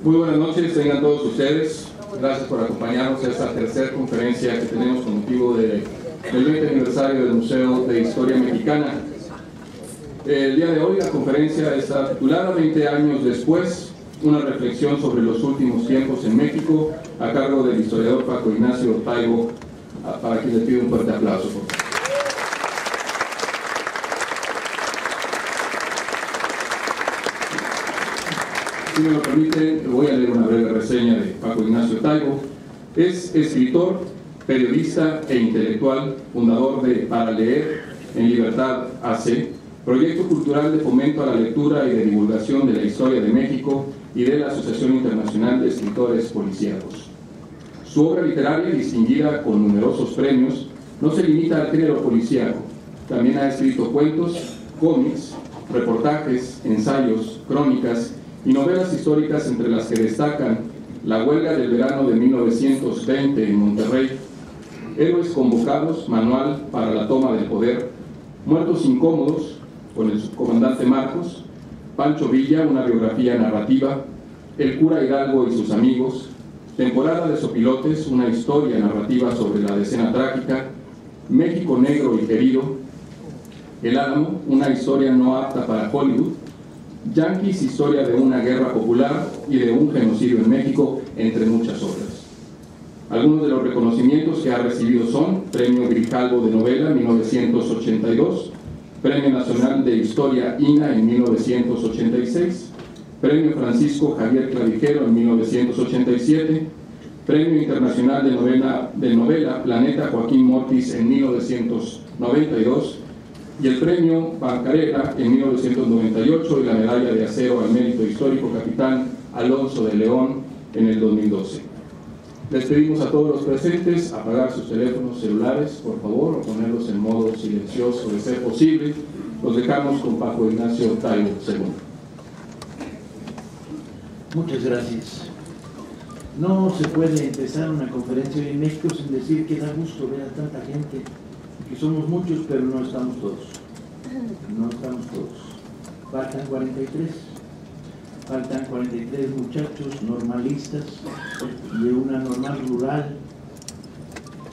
Muy buenas noches, tengan todos ustedes. Gracias por acompañarnos a esta tercera conferencia que tenemos con motivo del 20 aniversario del Museo de Historia Mexicana. El día de hoy la conferencia está titulada 20 años después, una reflexión sobre los últimos tiempos en México, a cargo del historiador Paco Ignacio Taibo, para quien le pido un fuerte aplauso. Si me lo permiten, voy a leer una breve reseña de Paco Ignacio Taibo. Es escritor, periodista e intelectual, fundador de Para Leer en Libertad AC, proyecto cultural de fomento a la lectura y de divulgación de la historia de México y de la Asociación Internacional de Escritores Policíacos. Su obra literaria, distinguida con numerosos premios, no se limita al género policíaco. También ha escrito cuentos, cómics, reportajes, ensayos, crónicas y novelas históricas, entre las que destacan La huelga del verano de 1920 en Monterrey, Héroes convocados, manual para la toma del poder, Muertos incómodos, con el subcomandante Marcos, Pancho Villa, una biografía narrativa, El cura Hidalgo y sus amigos, Temporada de Sopilotes, una historia narrativa sobre la decena trágica, México negro y querido, El Álamo, una historia no apta para Hollywood, Yanquis, historia de una guerra popular y de un genocidio en México, entre muchas otras. Algunos de los reconocimientos que ha recibido son Premio Grijalvo de Novela 1982, Premio Nacional de Historia INA en 1986, Premio Francisco Javier Clavijero en 1987, Premio Internacional de Novela Planeta Joaquín Mortis en 1992, y el Premio Bancarera en 1998 y la Medalla de Acero al Mérito Histórico Capitán Alonso de León en el 2012. Les pedimos a todos los presentes apagar sus teléfonos celulares, por favor, o ponerlos en modo silencioso de ser posible. Los dejamos con Paco Ignacio Taibo II. Muchas gracias. No se puede empezar una conferencia hoy en México sin decir que da gusto ver a tanta gente, que somos muchos, pero no estamos todos. No estamos todos. Faltan 43. Faltan 43 muchachos normalistas de una normal rural,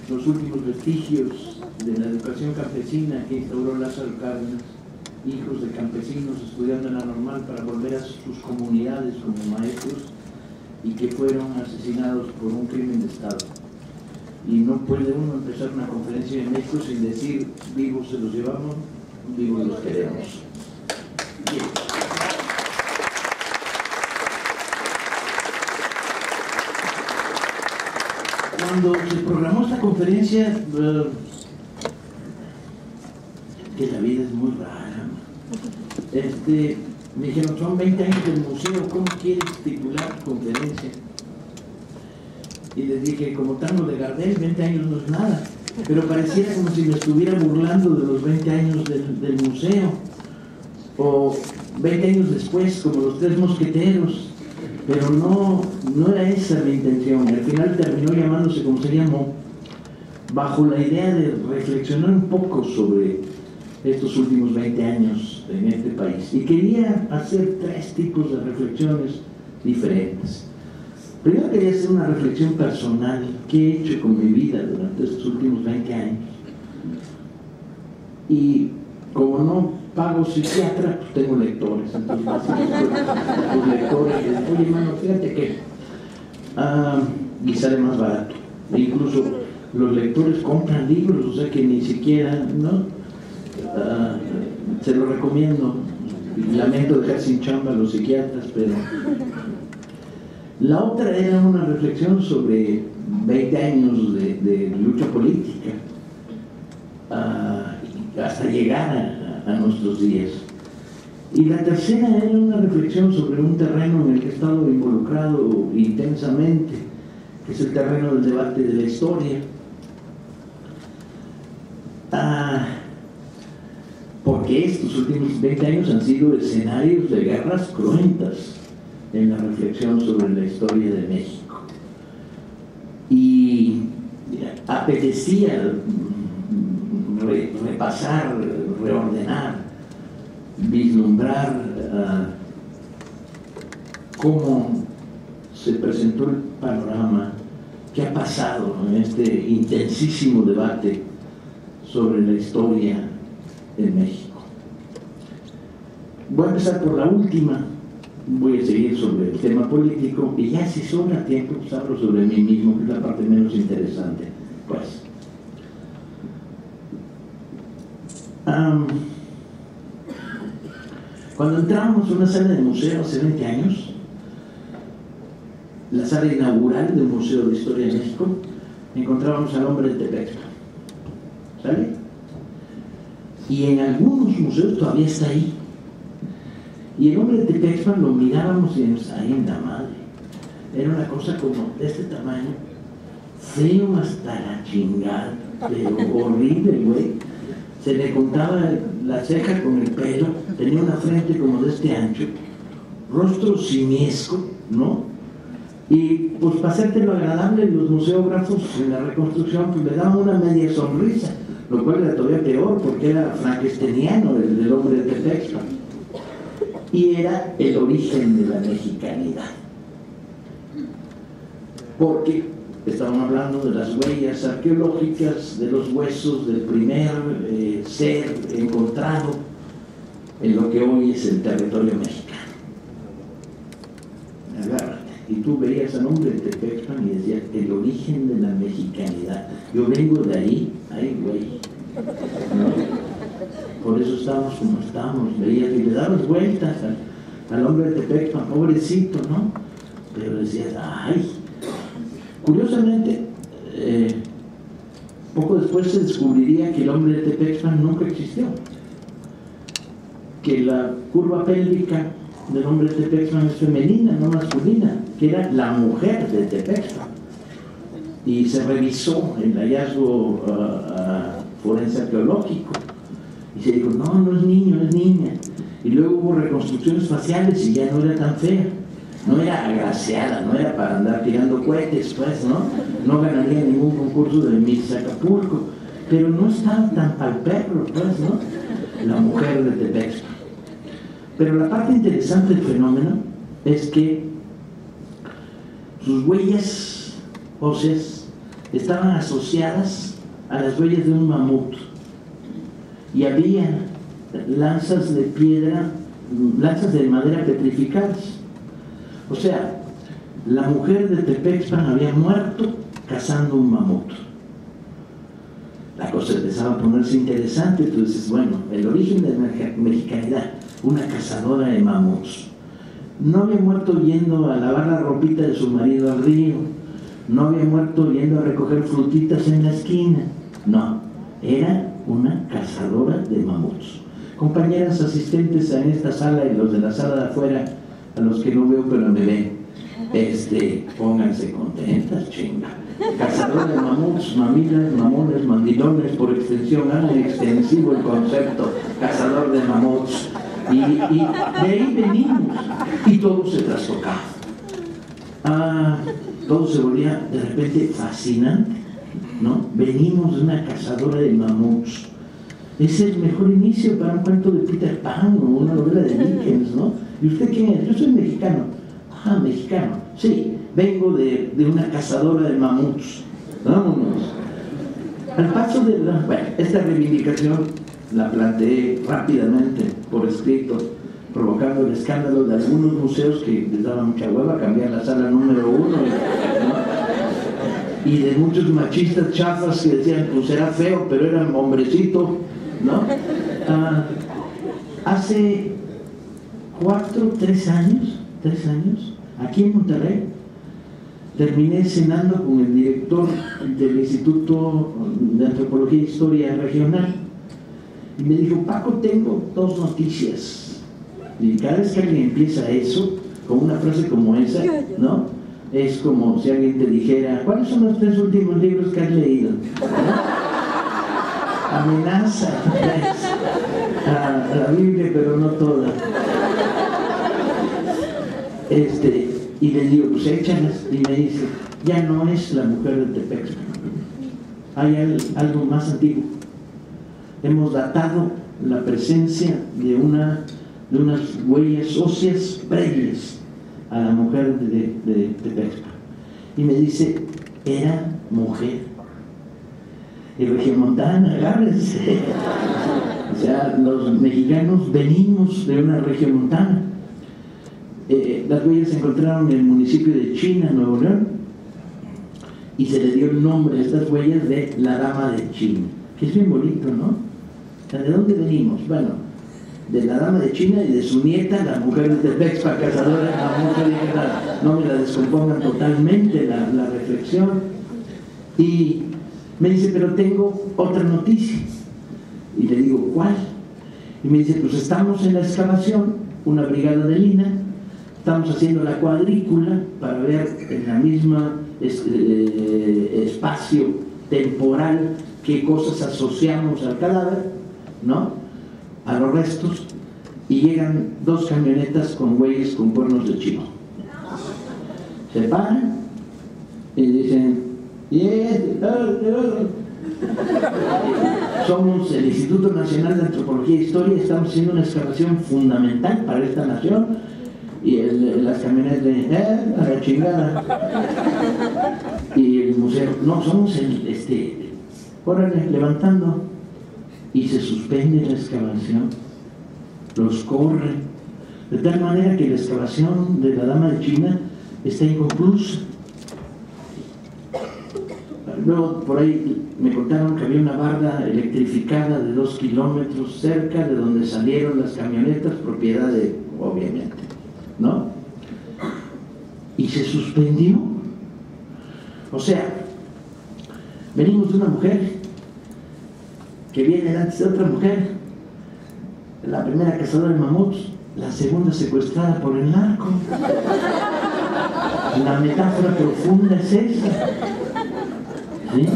los últimos vestigios de la educación campesina que instauró Lázaro Cárdenas, hijos de campesinos estudiando en la normal para volver a sus comunidades como maestros y que fueron asesinados por un crimen de Estado. Y no puede uno empezar una conferencia en México sin decir vivos se los llevamos, vivos los queremos. Bien. Cuando se programó esta conferencia, que la vida es muy rara, me dijeron, son 20 años del museo, ¿cómo quieres titular tu conferencia? Y les dije, como tango de Gardel, 20 años no es nada, pero pareciera como si me estuviera burlando de los 20 años del museo, o 20 años después, como los Tres Mosqueteros, pero no era esa mi intención. Al final terminó llamándose como se llamó, bajo la idea de reflexionar un poco sobre estos últimos 20 años en este país. Y quería hacer 3 tipos de reflexiones diferentes. Primero quería hacer una reflexión personal, qué he hecho con mi vida durante estos últimos 20 años. Y como no pago psiquiatra, pues tengo lectores. Entonces, los lectores dicen, oye, hermano, fíjate que... y sale más barato. E incluso los lectores compran libros, o sea que ni siquiera, ¿no? Se lo recomiendo. Lamento dejar sin chamba a los psiquiatras, pero... La otra era una reflexión sobre 20 años de lucha política hasta llegar a nuestros días. Y la tercera era una reflexión sobre un terreno en el que he estado involucrado intensamente, que es el terreno del debate de la historia. Porque estos últimos 20 años han sido escenarios de guerras cruentas en la reflexión sobre la historia de México. Y apetecía repasar, reordenar, vislumbrar cómo se presentó el panorama que ha pasado en este intensísimo debate sobre la historia de México. Voy a empezar por la última, voy a seguir sobre el tema político y ya si sobra tiempo pues hablo sobre mí mismo, que es la parte menos interesante. Pues, cuando entramos a una sala de museo hace 20 años, la sala inaugural del Museo de Historia de México, encontrábamos al hombre de Tepexpan, ¿sale? Y en algunos museos todavía está ahí. Y el hombre de Tepexpan lo mirábamos y decíamos, ¡ay, en la madre! Era una cosa como de este tamaño, feo hasta la chingada, pero horrible, güey. Se le contaba la ceja con el pelo, tenía una frente como de este ancho, rostro simiesco, ¿no? Y pues para hacerte lo agradable, los museógrafos en la reconstrucción pues le daban una media sonrisa, lo cual era todavía peor porque era frankensteiniano el hombre de Tepexpan. Y era el origen de la mexicanidad. Porque estaban hablando de las huellas arqueológicas, de los huesos del primer ser encontrado en lo que hoy es el territorio mexicano. Agárrate. Y tú veías al hombre de Tepexpan y decías, el origen de la mexicanidad. Yo vengo de ahí, ay güey, ¿no? Por eso estamos como estamos. Veías y le dabas vueltas al hombre de Tepexpan, pobrecito, ¿no? Pero decías, ay. Curiosamente, poco después se descubriría que el hombre de Tepexpan nunca existió. Que la curva pélvica del hombre de Tepexpan es femenina, no masculina, que era la mujer de Tepexpan. Y se revisó el hallazgo forense arqueológico y se dijo, no, no es niño, es niña. Y luego hubo reconstrucciones faciales y ya no era tan fea, no era agraciada, no era para andar tirando cohetes, pues, ¿no? No ganaría ningún concurso de Miss Acapulco, pero no estaba tan pa'l perro, pues, ¿no? La mujer de Tepexpan. Pero la parte interesante del fenómeno es que sus huellas óseas estaban asociadas a las huellas de un mamut y había lanzas de piedra, lanzas de madera petrificadas. O sea, la mujer de Tepexpan había muerto cazando un mamut. La cosa empezaba a ponerse interesante. Entonces, bueno, el origen de la mexicanidad, una cazadora de mamuts. No había muerto yendo a lavar la ropita de su marido al río, no había muerto yendo a recoger frutitas en la esquina, no, era una cazadora de mamuts. Compañeras asistentes en esta sala y los de la sala de afuera, a los que no veo pero me ven, pónganse contentas, chinga. Cazadora de mamuts, mamilas, mamones, mandilones, por extensión, hagan extensivo el concepto, cazador de mamuts. Y de ahí venimos y todo se trastocaba. Todo se volvía de repente fascinante, ¿no? Venimos de una cazadora de mamuts. Es el mejor inicio para un cuento de Peter Pan o una novela de Dickens, ¿no? ¿Y usted quién es? Yo soy mexicano. Ah, mexicano. Sí, vengo de una cazadora de mamuts. Vámonos. Al paso de esta reivindicación la planteé rápidamente por escrito, provocando el escándalo de algunos museos que les daba mucha hueva cambiar la sala número 1, ¿no? Y de muchos machistas chafas que decían, pues era feo, pero era un hombrecito, ¿no? Hace 3 años, aquí en Monterrey, terminé cenando con el director del Instituto de Antropología e Historia Regional. Y me dijo, Paco, tengo 2 noticias. Y cada vez que alguien empieza eso, con una frase como esa, ¿no? Es como si alguien te dijera, ¿cuáles son los 3 últimos libros que has leído? ¿No? Amenaza a la Biblia, pero no toda. Y le digo, pues échalas. Y me dice, ya no es la mujer de Tepexpan. Hay algo más antiguo. Hemos datado la presencia de unas huellas óseas previas a la mujer de Tepexpa. Y me dice, era mujer. Y regiomontana, agárrense. O sea, los mexicanos venimos de una regiomontana. Las huellas se encontraron en el municipio de China, Nuevo León, y se le dio el nombre a estas huellas de la Dama de China, que es bien bonito, ¿no? O sea, ¿de dónde venimos? Bueno, de la Dama de China y de su nieta, la mujer de Tepexpa, cazadora de mamuts. No me la descompongan totalmente la reflexión. Y me dice, pero tengo otra noticia. Y le digo, ¿cuál? Y me dice, pues estamos en la excavación, una brigada de Lina, estamos haciendo la cuadrícula para ver en la misma espacio temporal qué cosas asociamos al cadáver, ¿no? A los restos, y llegan 2 camionetas con güeyes con cuernos de chivo. Se paran y dicen, somos el Instituto Nacional de Antropología e Historia, estamos haciendo una excavación fundamental para esta nación. Y las camionetas le a la chingada. Y el museo, no, somos órale, levantando. Y se suspende la excavación, los corre, de tal manera que la excavación de la Dama de China está inconclusa. Luego por ahí me contaron que había una barda electrificada de 2 kilómetros cerca de donde salieron las camionetas, propiedad de, obviamente, ¿no? Y se suspendió. O sea, venimos de una mujer que viene antes de otra mujer, la primera cazadora de mamuts, la segunda secuestrada por el narco. La metáfora profunda es esa, ¿sí?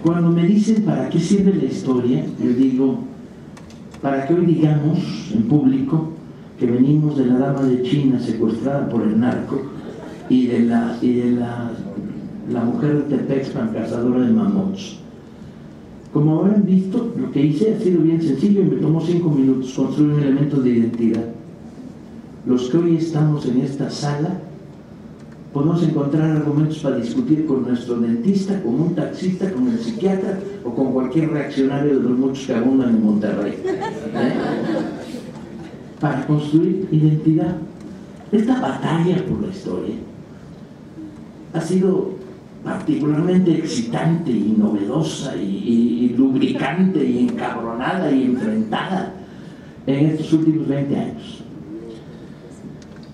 Cuando me dicen para qué sirve la historia, yo digo, para que hoy digamos en público que venimos de la Dama de China secuestrada por el narco y de la mujer de Tepexpa, cazadora de mamuts. Como habrán visto, lo que hice ha sido bien sencillo y me tomó 5 minutos construir un elemento de identidad. Los que hoy estamos en esta sala podemos encontrar argumentos para discutir con nuestro dentista, con un taxista, con el psiquiatra o con cualquier reaccionario de los muchos que abundan en Monterrey, para construir identidad. Esta batalla por la historia ha sido particularmente excitante y novedosa y lubricante y encabronada y enfrentada en estos últimos 20 años.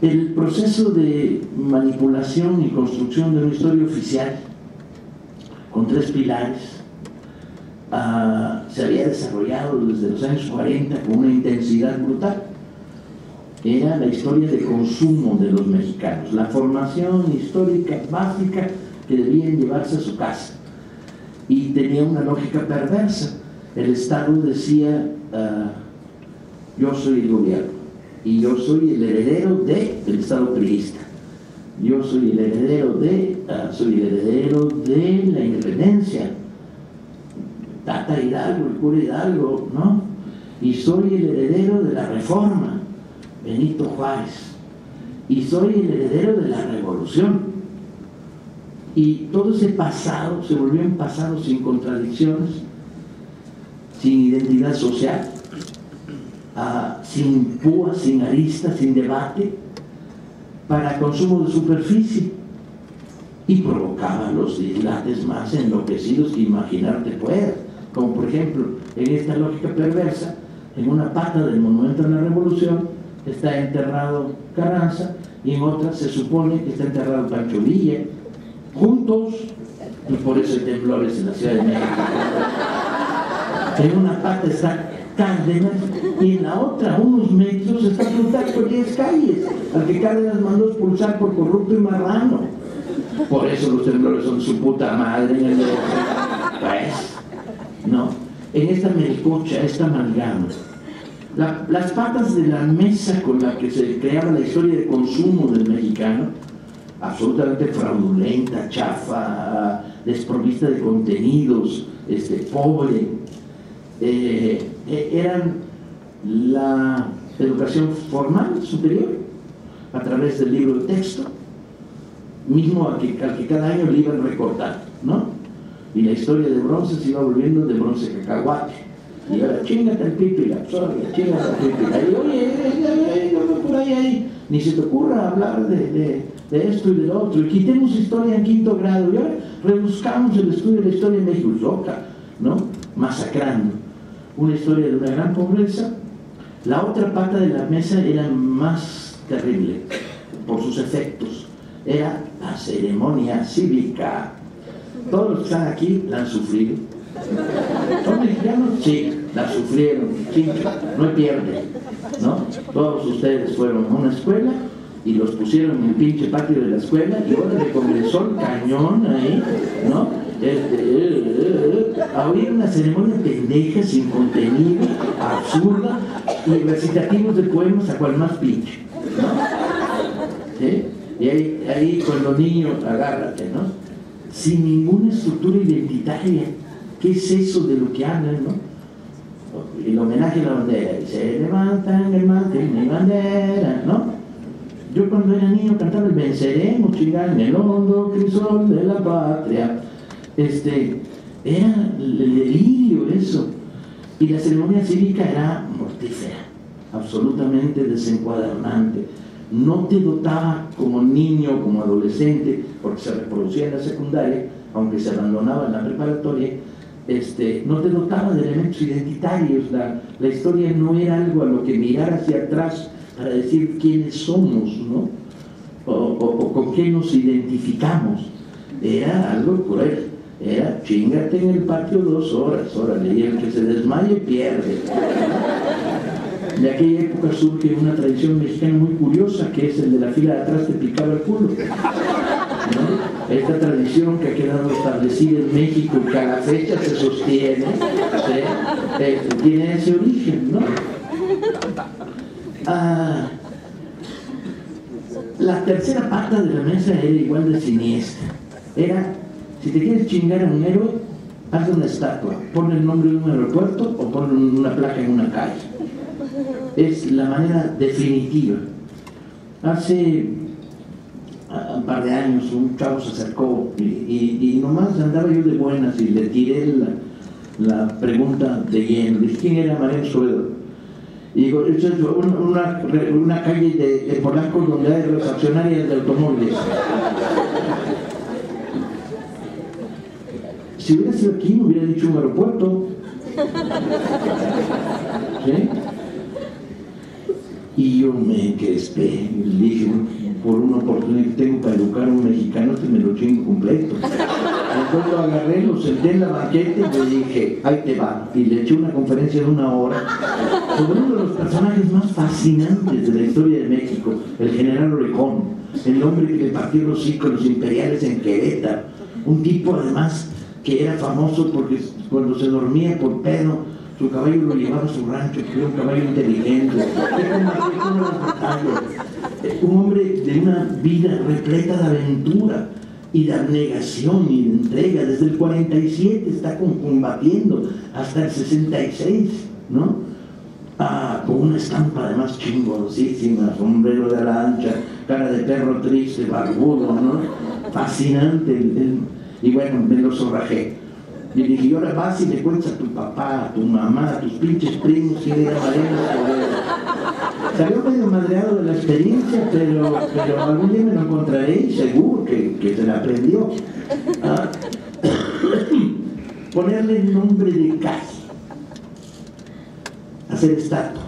El proceso de manipulación y construcción de una historia oficial con 3 pilares se había desarrollado desde los años 40 con una intensidad brutal. Era la historia de consumo de los mexicanos, la formación histórica básica que debían llevarse a su casa, y tenía una lógica perversa. El Estado decía, yo soy el gobierno y yo soy el heredero del Estado priista, yo soy el heredero de la independencia, Tata Hidalgo, el cura Hidalgo, ¿no? Y soy el heredero de la Reforma, Benito Juárez, y soy el heredero de la Revolución. Y todo ese pasado se volvió un pasado sin contradicciones, sin identidad social, sin púas, sin aristas, sin debate, para consumo de superficie, y provocaba los dislates más enloquecidos que imaginarte puedas, como por ejemplo en esta lógica perversa, en una pata del Monumento a la Revolución está enterrado Carranza y en otra se supone que está enterrado Pancho Villa, juntos, y por eso hay temblores en la Ciudad de México. En una pata está Cárdenas y en la otra, a unos metros, está Plutarco Elías Calles, al que Cárdenas mandó expulsar por corrupto y marrano. Por eso los temblores son su puta madre en el pues, ¿no? En esta melcocha, esta amalgama, las patas de la mesa con la que se creaba la historia de consumo del mexicano, absolutamente fraudulenta, chafa, desprovista de contenidos, pobre, eran la educación formal superior, a través del libro de texto, mismo al que cada año le iban recortando, ¿no? Y la historia de bronce se iba volviendo de bronce cacahuate. Y ahora, chingate el pipi, la absorbe, chingate el pipi. Y oye, por ahí, ni se te ocurra hablar de esto y de lo otro. Y quitemos historia en quinto grado. Y ahora rebuscamos el estudio de la historia de México, loca, ¿no? Masacrando. Una historia de una gran pobreza. La otra pata de la mesa era más terrible por sus efectos. Era la ceremonia cívica. Todos los que están aquí la han sufrido. ¿Son mexicanos? Sí, la sufrieron, no hay pierde, ¿no? Todos ustedes fueron a una escuela y los pusieron en el pinche patio de la escuela y ahora le comenzó el cañón ahí, ¿no? A oír una ceremonia pendeja, sin contenido, absurda, y recitativos de poemas a cual más pinche, ¿no? ¿Sí? Y ahí con los niños, agárrate, ¿no? Sin ninguna estructura identitaria. ¿Qué es eso de lo que hablan, no? El homenaje a la bandera. Y se levantan el mantén, mi bandera, ¿no? Yo cuando era niño cantaba el venceremos, chingar, en el hondo crisol de la patria. Era el delirio eso. Y la ceremonia cívica era mortífera, absolutamente desencuadernante. No te dotaba como niño, como adolescente, porque se reproducía en la secundaria, aunque se abandonaba en la preparatoria, no te dotaba de elementos identitarios. La historia no era algo a lo que mirar hacia atrás para decir quiénes somos, ¿no? O con qué nos identificamos. Era algo cruel. Era chingate en el patio 2 horas, órale, y el que se desmaye pierde. De aquella época surge una tradición mexicana muy curiosa, que es el de la fila de atrás te picaba el culo, ¿no? Esta tradición que ha quedado establecida en México y que a la fecha se sostiene, ¿sí? Tiene ese origen, ¿no? La tercera pata de la mesa era igual de siniestra. Era, si te quieres chingar a un héroe, haz una estatua, ponle el nombre de un aeropuerto o ponle una placa en una calle. Es la manera definitiva. Hace un par de años un chavo se acercó y nomás andaba yo de buenas y le tiré la pregunta de lleno. Dije, ¿quién era Mariano Sobedo? Y digo, eso es una calle de Polanco donde hay refaccionarias de automóviles. Si hubiera sido aquí me hubiera dicho un aeropuerto. ¿Sí? Y yo me encrespé y le dije, por una oportunidad que tengo para educar a un mexicano, me lo chingo completo. Entonces lo agarré, lo senté en la banqueta y le dije, ahí te va. Y le eché una conferencia de 1 hora sobre uno de los personajes más fascinantes de la historia de México, el general Orejón, el hombre que le partió los íconos imperiales en Querétaro, un tipo además que era famoso porque cuando se dormía por pedo, su caballo lo llevaba a su rancho, que era un caballo inteligente, un hombre de una vida repleta de aventura y de abnegación y de entrega. Desde el 47 está combatiendo hasta el 66, ¿no? Con una estampa además chingoncísima, sombrero de ala ancha, cara de perro triste, barbudo, ¿no? Fascinante. Y bueno, me lo zorrajé. Y dije, y ahora vas y le cuentas a tu papá, a tu mamá, a tus pinches primos quién era Mariano Sobedo. Salió medio madreado de la experiencia, pero algún día me lo encontraré y seguro que se la aprendió. Ponerle el nombre de calle, hacer estatua.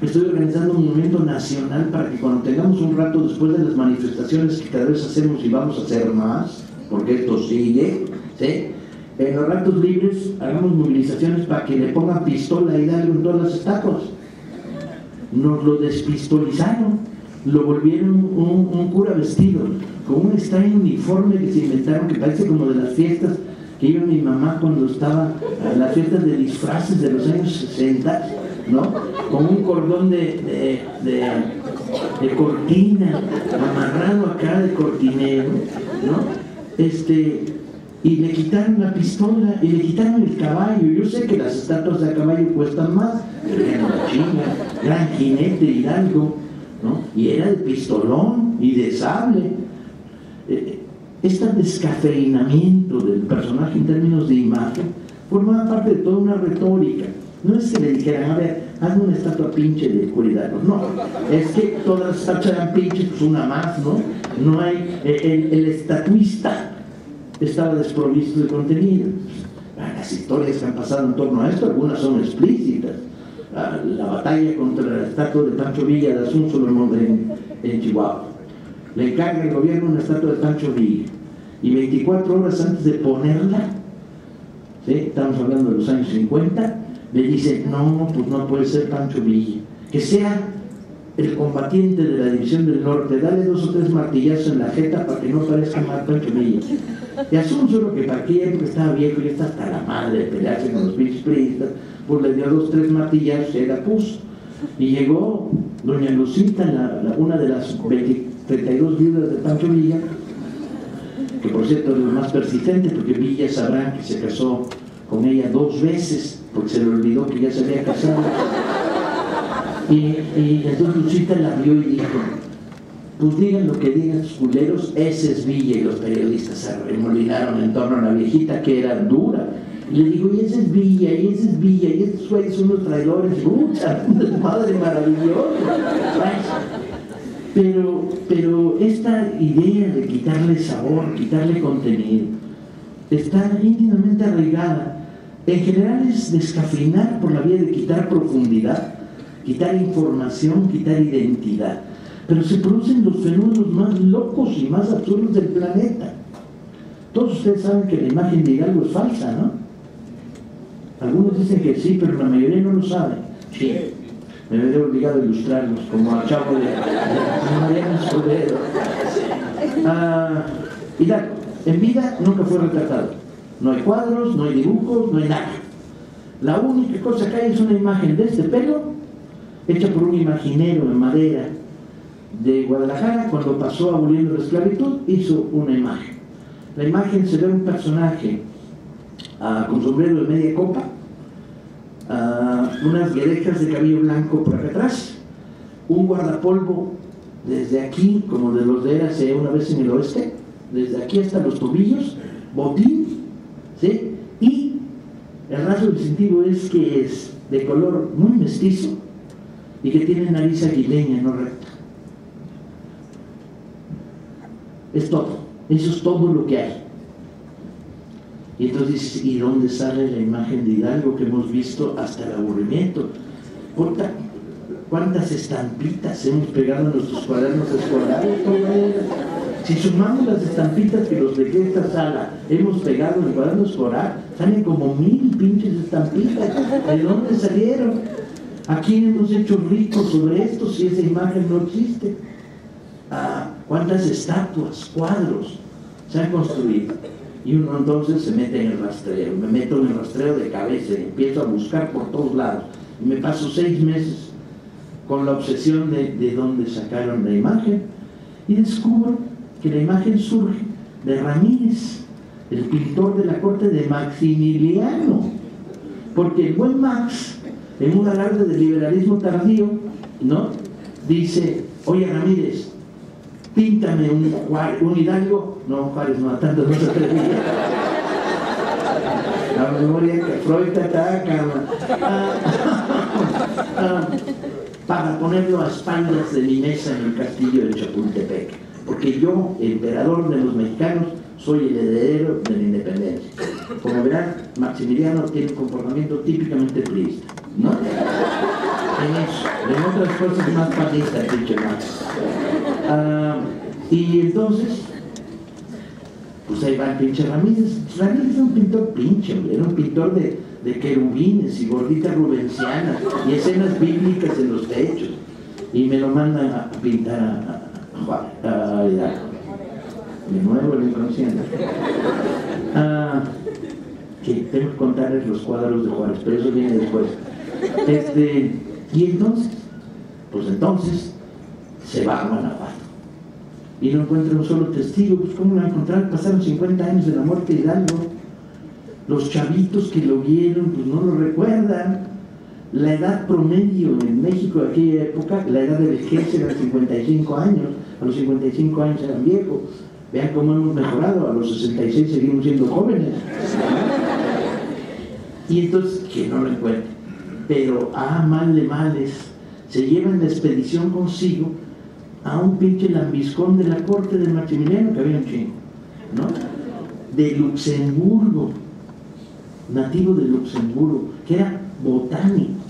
Estoy organizando un movimiento nacional para que cuando tengamos un rato después de las manifestaciones que cada vez hacemos y vamos a hacer más, porque esto sigue, ¿sí? En los ratos libres hagamos movilizaciones para que le pongan pistola y darle en todas las estatuas. Nos lo despistolizaron, lo volvieron un cura vestido con un extraño uniforme que se inventaron que parece como de las fiestas que iba mi mamá cuando estaba en las fiestas de disfraces de los años 60, ¿no? Con un cordón de cortina amarrado acá de cortinero, ¿no? Y le quitaron la pistola y le quitaron el caballo. Yo sé que las estatuas de caballo cuestan más, pero ya no la chinga. Gran jinete, hidalgo, ¿no? Y era de pistolón y de sable. Este descafeinamiento del personaje en términos de imagen formaba parte de toda una retórica. No es que le dijeran, a ver, hazme una estatua pinche de oscuridad, no, es que todas las estatuas eran pinches, pues una más, ¿no? No hay, el estatuista estaba desprovisto de contenido. Las historias que han pasado en torno a esto, algunas son explícitas. La batalla contra la estatua de Pancho Villa de Asunción en Chihuahua. Le encarga el gobierno una estatua de Pancho Villa y 24 horas antes de ponerla, ¿sí? Estamos hablando de los años 50, le dice, no, pues no puede ser Pancho Villa, que sea el combatiente de la División del Norte, dale 2 o 3 martillazos en la jeta para que no parezca más Pancho Villa. Y Asunción, lo que para aquella época estaba viejo y está hasta la madre de pelearse con los pinches priistas, pues le dio 2 o 3 martillazos y la puso. Y llegó doña Lucita, una de las 32 viudas de Pancho Villa, que por cierto es la más persistente, porque Villa sabrán que se casó con ella 2 veces, porque se le olvidó que ya se había casado. Y entonces Lucita la vio y dijo, pues digan lo que digan los culeros, ese es Villa. Y los periodistas se remolinaron en torno a la viejita, que era dura. Y le digo, y ese es Villa, y ese es Villa, y estos güeyes son los traidores. ¡Mucha madre maravillosa! Pero esta idea de quitarle sabor, quitarle contenido, está íntimamente arraigada. En general es descafeinar por la vía de quitar profundidad, quitar información, quitar identidad. Pero se producen los fenómenos más locos y más absurdos del planeta. Todos ustedes saben que la imagen de Hidalgo es falsa, ¿no? Algunos dicen que sí, pero la mayoría no lo saben. Sí. Me veré obligado a ilustrarlos, como al chavo de Mariano Escobedo. Hidalgo, en vida nunca fue retratado. No hay cuadros, no hay dibujos, no hay nada. La única cosa que hay es una imagen de este pelo, hecha por un imaginero en madera de Guadalajara. Cuando pasó aboliendo la esclavitud, hizo una imagen. La imagen se ve un personaje con sombrero de media copa, unas guedejas de cabello blanco por acá atrás, un guardapolvo desde aquí, como de los de Érase una vez en el oeste, desde aquí hasta los tobillos, botín, ¿sí? Y el rasgo distintivo es que es de color muy mestizo y que tiene nariz aguileña, no recta. Es todo, eso es todo lo que hay. Y entonces dices, ¿y dónde sale la imagen de Hidalgo que hemos visto hasta el aburrimiento? ¿Cuántas estampitas hemos pegado en nuestros cuadernos escolares? Si sumamos las estampitas que los de esta sala hemos pegado en el cuaderno escolar, salen como 1000 pinches estampitas. ¿De dónde salieron? ¿A quién hemos hecho ricos sobre esto si esa imagen no existe? ¿Cuántas estatuas, cuadros se han construido? Y uno entonces se mete en el rastreo. Me meto en el rastreo de cabeza y empiezo a buscar por todos lados. Y me paso 6 meses con la obsesión de dónde sacaron la imagen, y descubro que la imagen surge de Ramírez, el pintor de la corte de Maximiliano, porque el buen Max, en un alarde de liberalismo tardío, ¿no?, dice, oye Ramírez, píntame un Hidalgo. No, Juárez no, tanto no se atrevía. La memoria que Freud te ataca, para ponerlo a espaldas de mi mesa en el castillo de Chapultepec, porque yo, emperador de los mexicanos, soy el heredero de la independencia. Como verán, Maximiliano tiene un comportamiento típicamente priista, ¿no? En eso, en otras cosas más panistas, pinche Max. Y entonces, pues ahí va el pinche Ramírez. Ramírez era un pintor pinche, era un pintor de querubines y gorditas rubencianas y escenas bíblicas en los techos. Y me lo mandan a pintar a Hidalgo. De nuevo el inconsciente. Que tengo que contarles los cuadros de Juárez, pero eso viene después. Y entonces, pues entonces, se va a Guanajuato. Y no encuentra un solo testigo. Pues ¿cómo lo va a encontrar? Pasaron 50 años de la muerte de Hidalgo. Los chavitos que lo vieron, pues no lo recuerdan. La edad promedio en México de aquella época, la edad de vejez era 55 años, a los 55 años eran viejos. Vean cómo hemos mejorado, a los 66 seguimos siendo jóvenes. Y entonces, que no lo encuentren. Pero, mal de males, se lleva en la expedición consigo a un pinche lambiscón de la corte de Maximiliano, que había un chingo, ¿no? De Luxemburgo, nativo de Luxemburgo, que era botánico,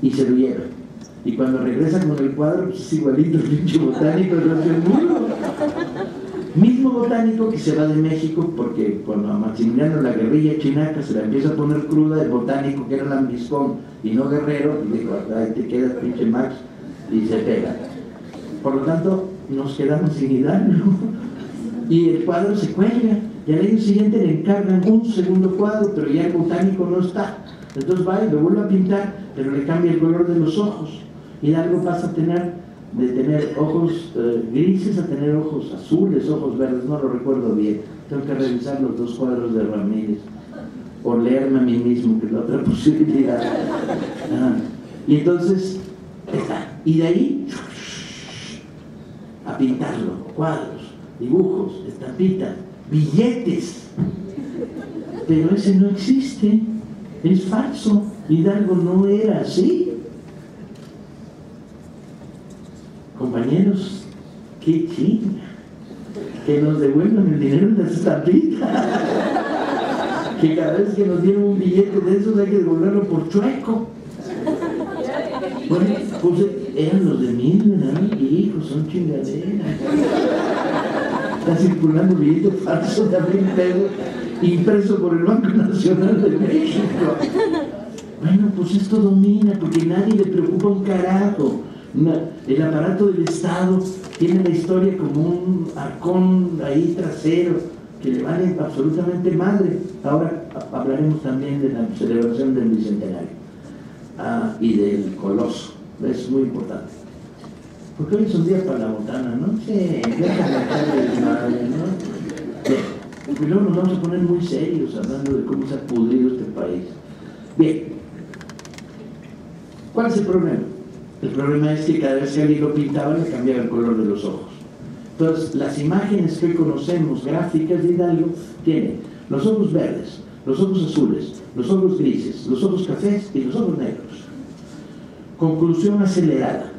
y se lo lleva. Y cuando regresa con el cuadro, pues es igualito el pinche botánico de Luxemburgo. Mismo botánico que se va de México, porque cuando a Maximiliano la guerrilla chinaca se la empieza a poner cruda, el botánico que era lambiscón y no guerrero, y dijo, ahí te quedas pinche Max, y se pega. Por lo tanto, nos quedamos sin Hidalgo. Y el cuadro se cuelga, y al año siguiente le encargan un segundo cuadro, pero ya el botánico no está. Entonces va y lo vuelve a pintar, pero le cambia el color de los ojos. Hidalgo pasa a tener, de tener ojos grises a tener ojos azules, ojos verdes, no lo recuerdo bien. Tengo que revisar los dos cuadros de Ramírez, o leerme a mí mismo, que es la otra posibilidad. Y entonces, está. Y de ahí, a pintarlo, cuadros, dibujos, estampitas, billetes. Pero ese no existe, es falso. Hidalgo no era así. Compañeros, qué chinga, que nos devuelvan el dinero de las estampitas. Que cada vez que nos dieron un billete de esos hay que devolverlo por chueco. Bueno, pues eran los de 1000, ¿verdad? Hijos, son chingaderas. Está circulando billete falso de 1000 pesos, impreso por el Banco Nacional de México. Bueno, pues esto domina, porque nadie le preocupa un carajo. El aparato del Estado tiene la historia como un arcón ahí trasero que le vale absolutamente madre. Ahora hablaremos también de la celebración del Bicentenario y del Coloso. Es muy importante. Porque hoy es un día para la botana, ¿no? Sí, déjame echarle madre, ¿no? Bien, y luego nos vamos a poner muy serios hablando de cómo se ha pudrido este país. Bien, ¿cuál es el problema? El problema es que cada vez que alguien lo pintaba le cambiaba el color de los ojos. Entonces, las imágenes que hoy conocemos, gráficas de Hidalgo, tienen los ojos verdes, los ojos azules, los ojos grises, los ojos cafés y los ojos negros. Conclusión acelerada,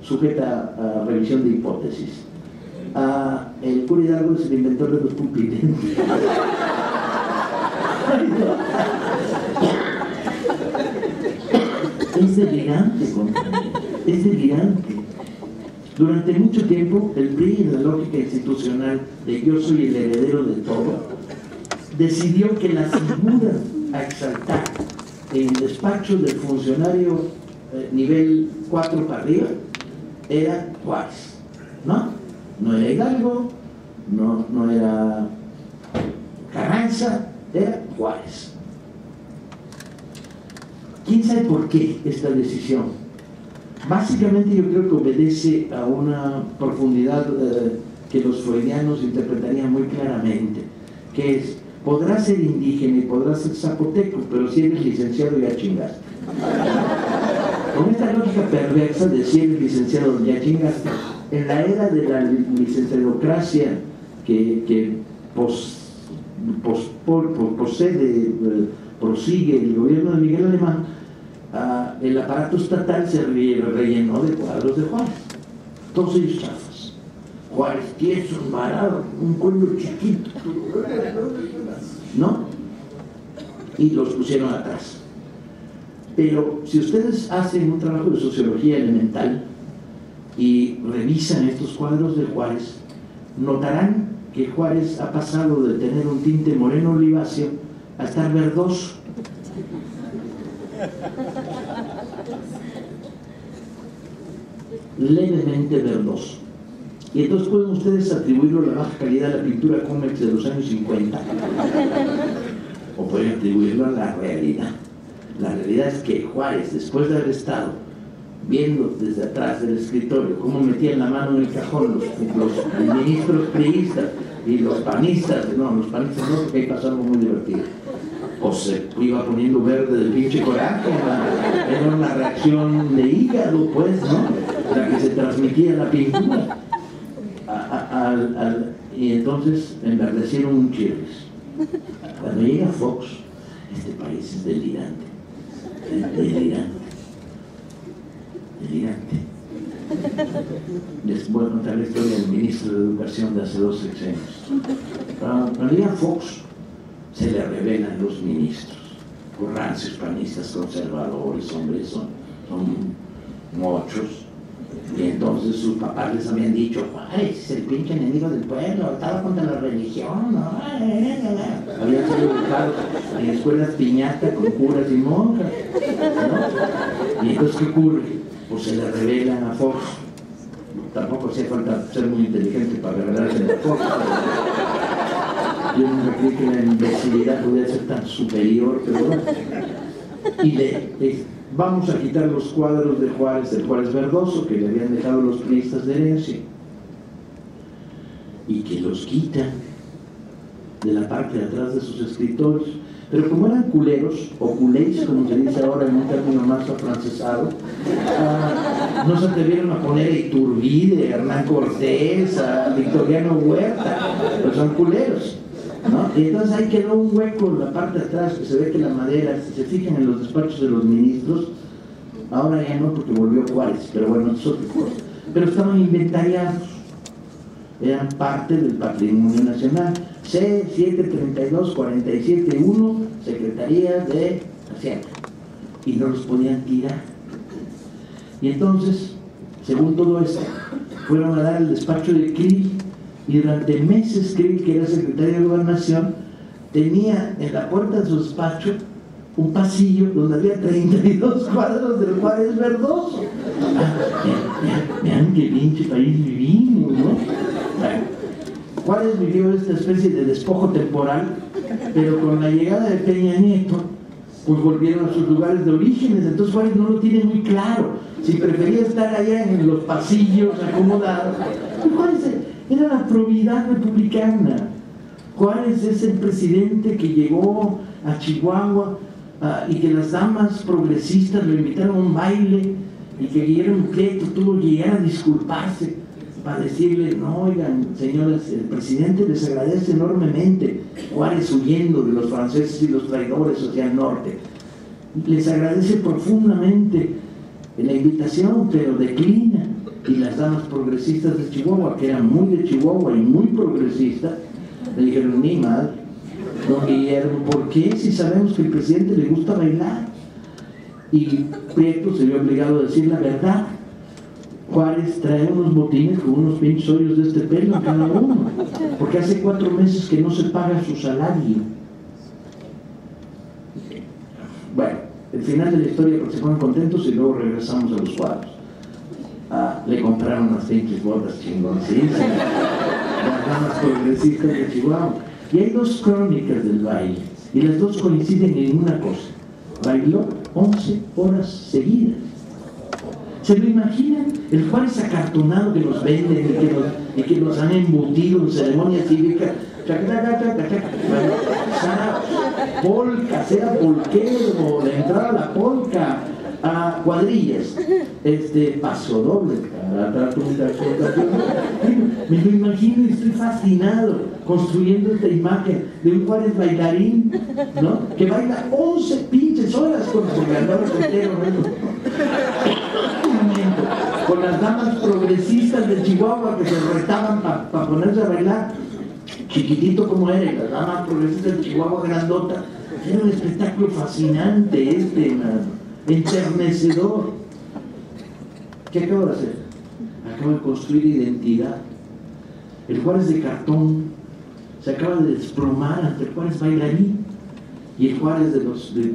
sujeta a revisión de hipótesis. El cura Hidalgo es el inventor de los pupilentes. Es delirante, compañero, es delirante. Durante mucho tiempo, el PRI, en la lógica institucional de yo soy el heredero de todo, decidió que la figura a exaltar en el despacho del funcionario nivel 4 para arriba era Juárez, ¿no? No era Hidalgo, no era Carranza, era Juárez. ¿Quién sabe por qué esta decisión? Básicamente yo creo que obedece a una profundidad que los freudianos interpretarían muy claramente, que es, podrás ser indígena y podrás ser zapoteco, pero si eres licenciado ya chingaste. Con esta lógica perversa de si eres licenciado ya chingaste, en la era de la licenciadocracia que prosigue el gobierno de Miguel Alemán, el aparato estatal se rellenó de cuadros de Juárez, todos ellos chafas. Juárez tieso, varado, un cuello chiquito, ¿no? Y los pusieron atrás. Pero si ustedes hacen un trabajo de sociología elemental y revisan estos cuadros de Juárez, notarán que Juárez ha pasado de tener un tinte moreno oliváceo a estar verdoso. Levemente verdoso. Y entonces pueden ustedes atribuirlo a la baja calidad de la pintura cómics de los años 50, o pueden atribuirlo a la realidad. La realidad es que Juárez, después de haber estado viendo desde atrás del escritorio cómo metían la mano en el cajón los ministros priistas y los panistas, no, porque ahí pasó algo muy divertido. pues se iba poniendo verde del pinche coraje, era una reacción de hígado, pues, ¿no? La que se transmitía la pintura. Y entonces enverdecieron un chirris. Cuando llega Fox, este país es delirante. Les voy a contar la historia del ministro de Educación de hace 2 sexenios. Cuando llega Fox, se le revelan los ministros, rancios, panistas, conservadores, hombres, son mochos. Y entonces sus papás les habían dicho: Juárez es el pinche enemigo del pueblo, estaba contra la religión, ¿no? Habían sido educados en escuelas piñata con curas y monjas, ¿no? Y entonces, ¿qué ocurre? Pues se le revelan a Fox. Tampoco hacía falta ser muy inteligente para revelarse a Fox. Yo nunca creí que la imbecilidad podía ser tan superior, pero bueno. Y vamos a quitar los cuadros de Juárez, del Juárez Verdoso, que le habían dejado los priistas de herencia, y que los quitan de la parte de atrás de sus escritorios. Pero como eran culeros, o culés, como se dice ahora en un término más afrancesado, no se atrevieron a poner a Iturbide, a Hernán Cortés, a Victoriano Huerta, pues son culeros, ¿no? Y entonces ahí quedó un hueco en la parte de atrás, que se ve que la madera, si se fijan en los despachos de los ministros, ahora ya no, porque volvió Juárez, pero bueno, es otra cosa. Pero estaban inventariados, eran parte del patrimonio nacional. C-732-47-1, Secretaría de Hacienda, y no los podían tirar. Y entonces, según todo esto, fueron a dar el despacho de Krill, y durante meses Krill, que era secretario de Gobernación, tenía en la puerta de su despacho un pasillo donde había 32 cuadros del Juárez Verdoso. Vean qué pinche país vivimos, ¿no? Bueno, Juárez vivió esta especie de despojo temporal, pero con la llegada de Peña Nieto, pues volvieron a sus lugares de orígenes. Entonces Juárez no lo tiene muy claro, si prefería estar allá en los pasillos acomodados. Juárez era la probidad republicana. Juárez es el presidente que llegó a Chihuahua y que las damas progresistas lo invitaron a un baile, y que Guillermo Prieto tuvo que llegar a disculparse para decirle: no, oigan, señoras, el presidente les agradece enormemente. Juárez huyendo de los franceses y los traidores hacia el norte, les agradece profundamente la invitación, pero declina. Y las damas progresistas de Chihuahua, que eran muy de Chihuahua y muy progresistas, le dijeron: ni madre, don Guillermo, ¿por qué? Si sabemos que al presidente le gusta bailar. Y Prieto se vio obligado a decir la verdad: Juárez trae unos botines con unos pinches hoyos de este pelo en cada uno, porque hace 4 meses que no se paga su salario. Bueno, el final de la historia, porque se ponen contentos, y luego regresamos a los cuadros. Le compraron unas pinches botas chingoncísimas, las damas progresistas de Chihuahua. Y hay 2 crónicas del baile, y las 2 coinciden en una cosa: bailó 11 horas seguidas. ¿Se lo imaginan? El Juárez acartonado que nos venden y que nos han embutido en ceremonia cívica. Polcas, era polquero, de entrada a la polca, a cuadrillas, paso doble, me lo imagino y estoy fascinado construyendo esta imagen de un Juárez bailarín, ¿no? Que baila 11 pinches horas con su ganador entero, con las damas progresistas de Chihuahua que se retaban para ponerse a bailar, chiquitito como era, y las damas progresistas de Chihuahua grandota. Era un espectáculo fascinante, enternecedor. ¿Qué acabo de hacer? Acabo de construir identidad. El Juárez de cartón se acaba de desplomar ante el Juárez bailarín, y el Juárez de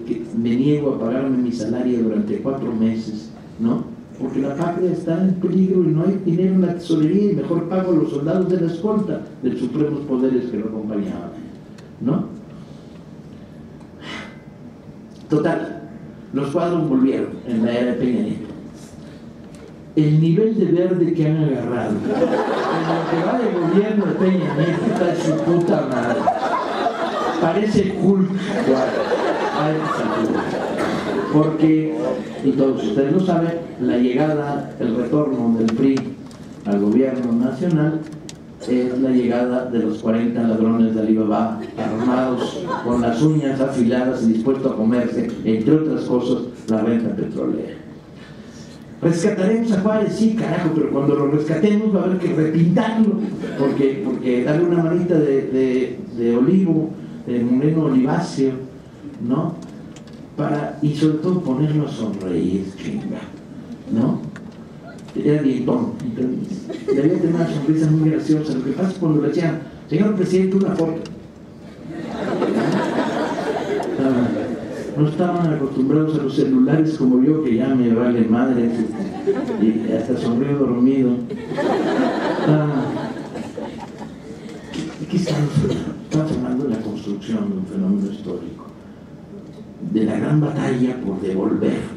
que me niego a pagarme mi salario durante 4 meses, ¿no? Porque la patria está en peligro y no hay dinero en la tesorería, y mejor pago a los soldados de la escolta de los supremos poderes que lo acompañaban, ¿no? Total, los cuadros volvieron en la era de Peña Nieto. El nivel de verde que han agarrado en lo que va de gobierno de Peña Nieto está de su puta madre. Parece Hulk, Juárez. a estas alturas. Porque, y todos ustedes lo saben, la llegada, el retorno del PRI al gobierno nacional es la llegada de los 40 ladrones de Alibaba, armados con las uñas afiladas y dispuestos a comerse, entre otras cosas, la renta petrolera. Rescataremos a Juárez, sí, carajo, pero cuando lo rescatemos va a haber que repintarlo, porque darle una manita de olivo, de moreno oliváceo, ¿no? Y sobre todo ponerlo a sonreír, chinga, ¿no? Era dientón, debía tener una sonrisa muy graciosa. Lo que pasa es cuando le decían, señor presidente, una foto. No estaban acostumbrados a los celulares como yo, que ya me vale madre y hasta sonrío dormido. Aquí estamos hablando de la construcción de un fenómeno histórico, de la gran batalla por devolver,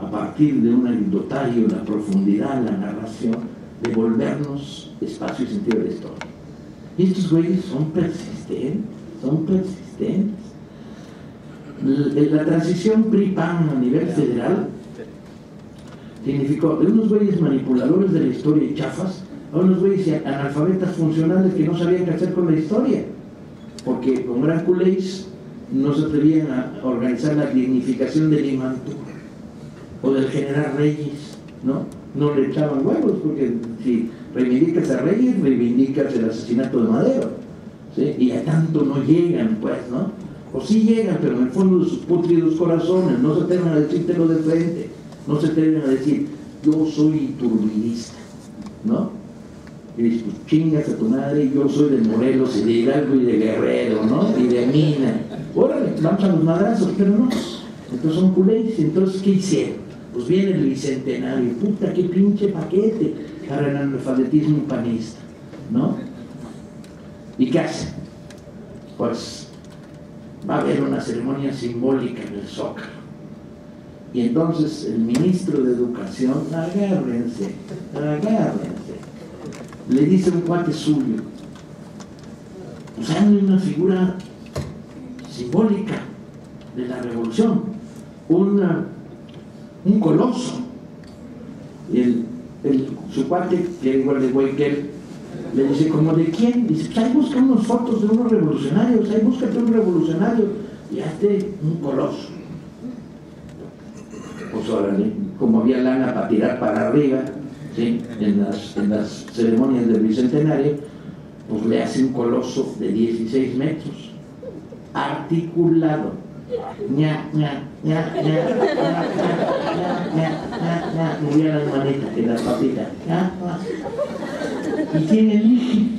a partir de un anecdotario, la profundidad, la narración, devolvernos espacio y sentido de la historia. Y estos güeyes son persistentes. La transición PRI-PAN a nivel federal significó de unos güeyes manipuladores de la historia y chafas a unos güeyes analfabetas funcionales que no sabían qué hacer con la historia, porque con gran culéis no se atrevían a organizar la dignificación del Imantú o del general Reyes, no le echaban huevos, porque si reivindicas a Reyes, reivindicas el asesinato de Madero, ¿sí? Y a tanto no llegan, pues, ¿no? O sí llegan, pero en el fondo de sus putridos corazones no se atreven a decírtelo de frente, no se atreven a decir, yo soy iturbidista, ¿no? Y dices, pues chingas a tu madre, yo soy de Morelos y de Hidalgo y de Guerrero, ¿no? Y de Mina. Órale, vamos a los madrazos, pero no. Entonces son culés. Entonces, ¿qué hicieron? Pues viene el bicentenario, puta, qué pinche paquete para el analfabetismo panista, ¿no? ¿Y qué hacen? Pues va a haber una ceremonia simbólica en el Zócalo. Y entonces el ministro de Educación, agárrense, le dice a un cuate suyo, usando una figura simbólica de la revolución, un coloso. Y su cuate, que era igual de güey que él, le dice, ¿como de quién? Dice, pues ahí busca unas fotos de unos revolucionarios, ahí búscate un revolucionario y hazte un coloso. Pues órale, como había lana para tirar para arriba, ¿sí? en las ceremonias del bicentenario, pues le hace un coloso de 16 metros, articulado, movía las manitas y las patitas, y tiene el IGI.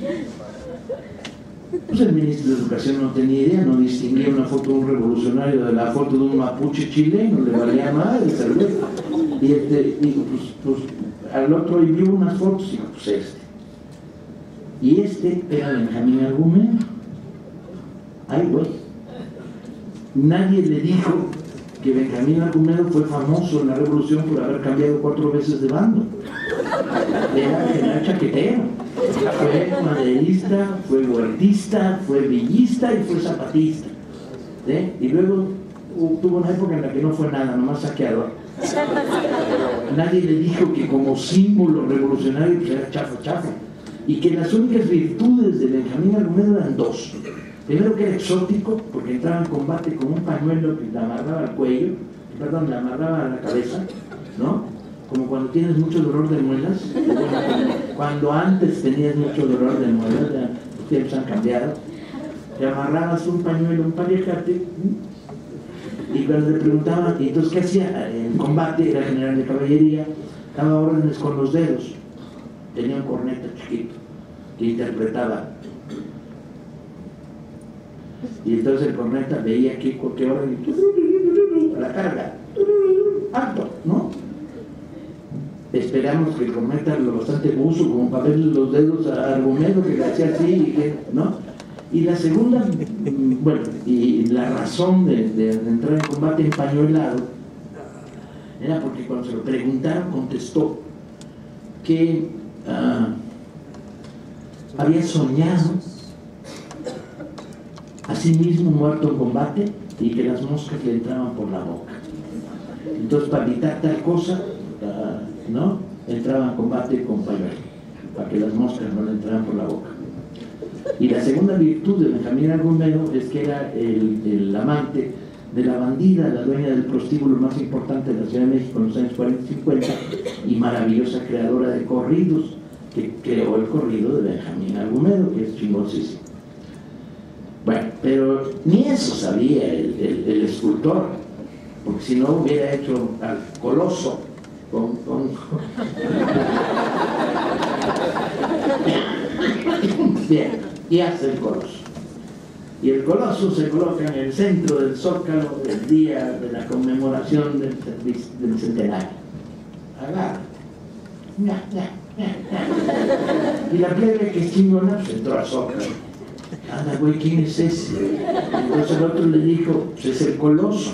Pues el ministro de Educación no tenía idea, no distinguía una foto de un revolucionario de la foto de un mapuche chileno, le valía madre, y pues al otro y vio unas fotos y dijo, pues y era Benjamín Argumedo. Ay, güey, nadie le dijo que Benjamín Argumedo fue famoso en la revolución por haber cambiado 4 veces de bando. Era general chaquetero, fue maderista, fue huertista, fue villista y fue zapatista, ¿sí? Y luego tuvo una época en la que no fue nada, nomás saqueador. Nadie le dijo que como símbolo revolucionario pues era chafa, y que las únicas virtudes de Benjamín Argumedo eran 2. Primero, que era exótico, porque entraba en combate con un pañuelo que le amarraba al cuello, le amarraba a la cabeza, ¿no? Como cuando tienes mucho dolor de muelas, cuando antes tenías mucho dolor de muelas, ya los tiempos han cambiado, te amarrabas un pañuelo, un palejate, y cuando le preguntaban, ¿y entonces qué hacía? En combate era general de caballería, daba órdenes con los dedos, tenía un corneta chiquito que interpretaba. Y entonces el corneta veía qué orden, a la carga, alto, ¿no? Esperamos que el corneta lo bastante buzo como para verle los dedos a Argumedo, que le hacía así, ¿no? Y la segunda, bueno, y la razón de entrar en combate empañuelado era porque cuando se lo preguntaron contestó que había soñado a sí mismo muerto en combate y que las moscas le entraban por la boca. Entonces, para evitar tal cosa, ¿no?, entraba en combate con pañuelo, para que las moscas no le entraran por la boca. Y la segunda virtud de Benjamín Argumedo es que era el amante de la bandida, la dueña del prostíbulo más importante de la Ciudad de México en los años 40 y 50, y maravillosa creadora de corridos, que creó el corrido de Benjamín Argumedo, que es chingoncísimo. Bueno, pero ni eso sabía el escultor, porque si no hubiera hecho al coloso Bien, y hace el coloso. Y el coloso se coloca en el centro del Zócalo el día de la conmemoración del centenario. Agarra. Y la plebe, que es chingona, pues entró al Zócalo. Anda, güey, ¿quién es ese? Entonces el otro le dijo, pues es el coloso.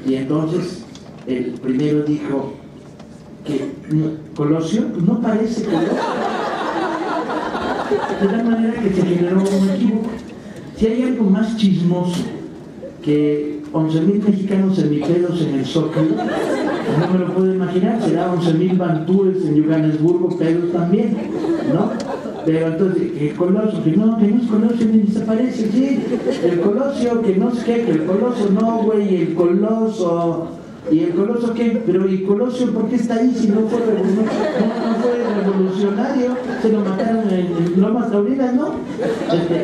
Y entonces el primero dijo que Colosio, pues no parece Colosio. De tal manera que se generó un equívoco. Si hay algo más chismoso que 11,000 mexicanos semipedos en el Zócalo, no me lo puedo imaginar. Será 11,000 bantúes en Johannesburgo pedos también, ¿no? Pero entonces, que Colosio, que no es Colosio, ni desaparece, sí. El Colosio, que no sé qué, que el Coloso no, güey, el Coloso. ¿Y el Coloso qué? Pero ¿y Colosio por qué está ahí si no fue revolucionario? Se lo mataron en Lomas Taurinas, ¿no?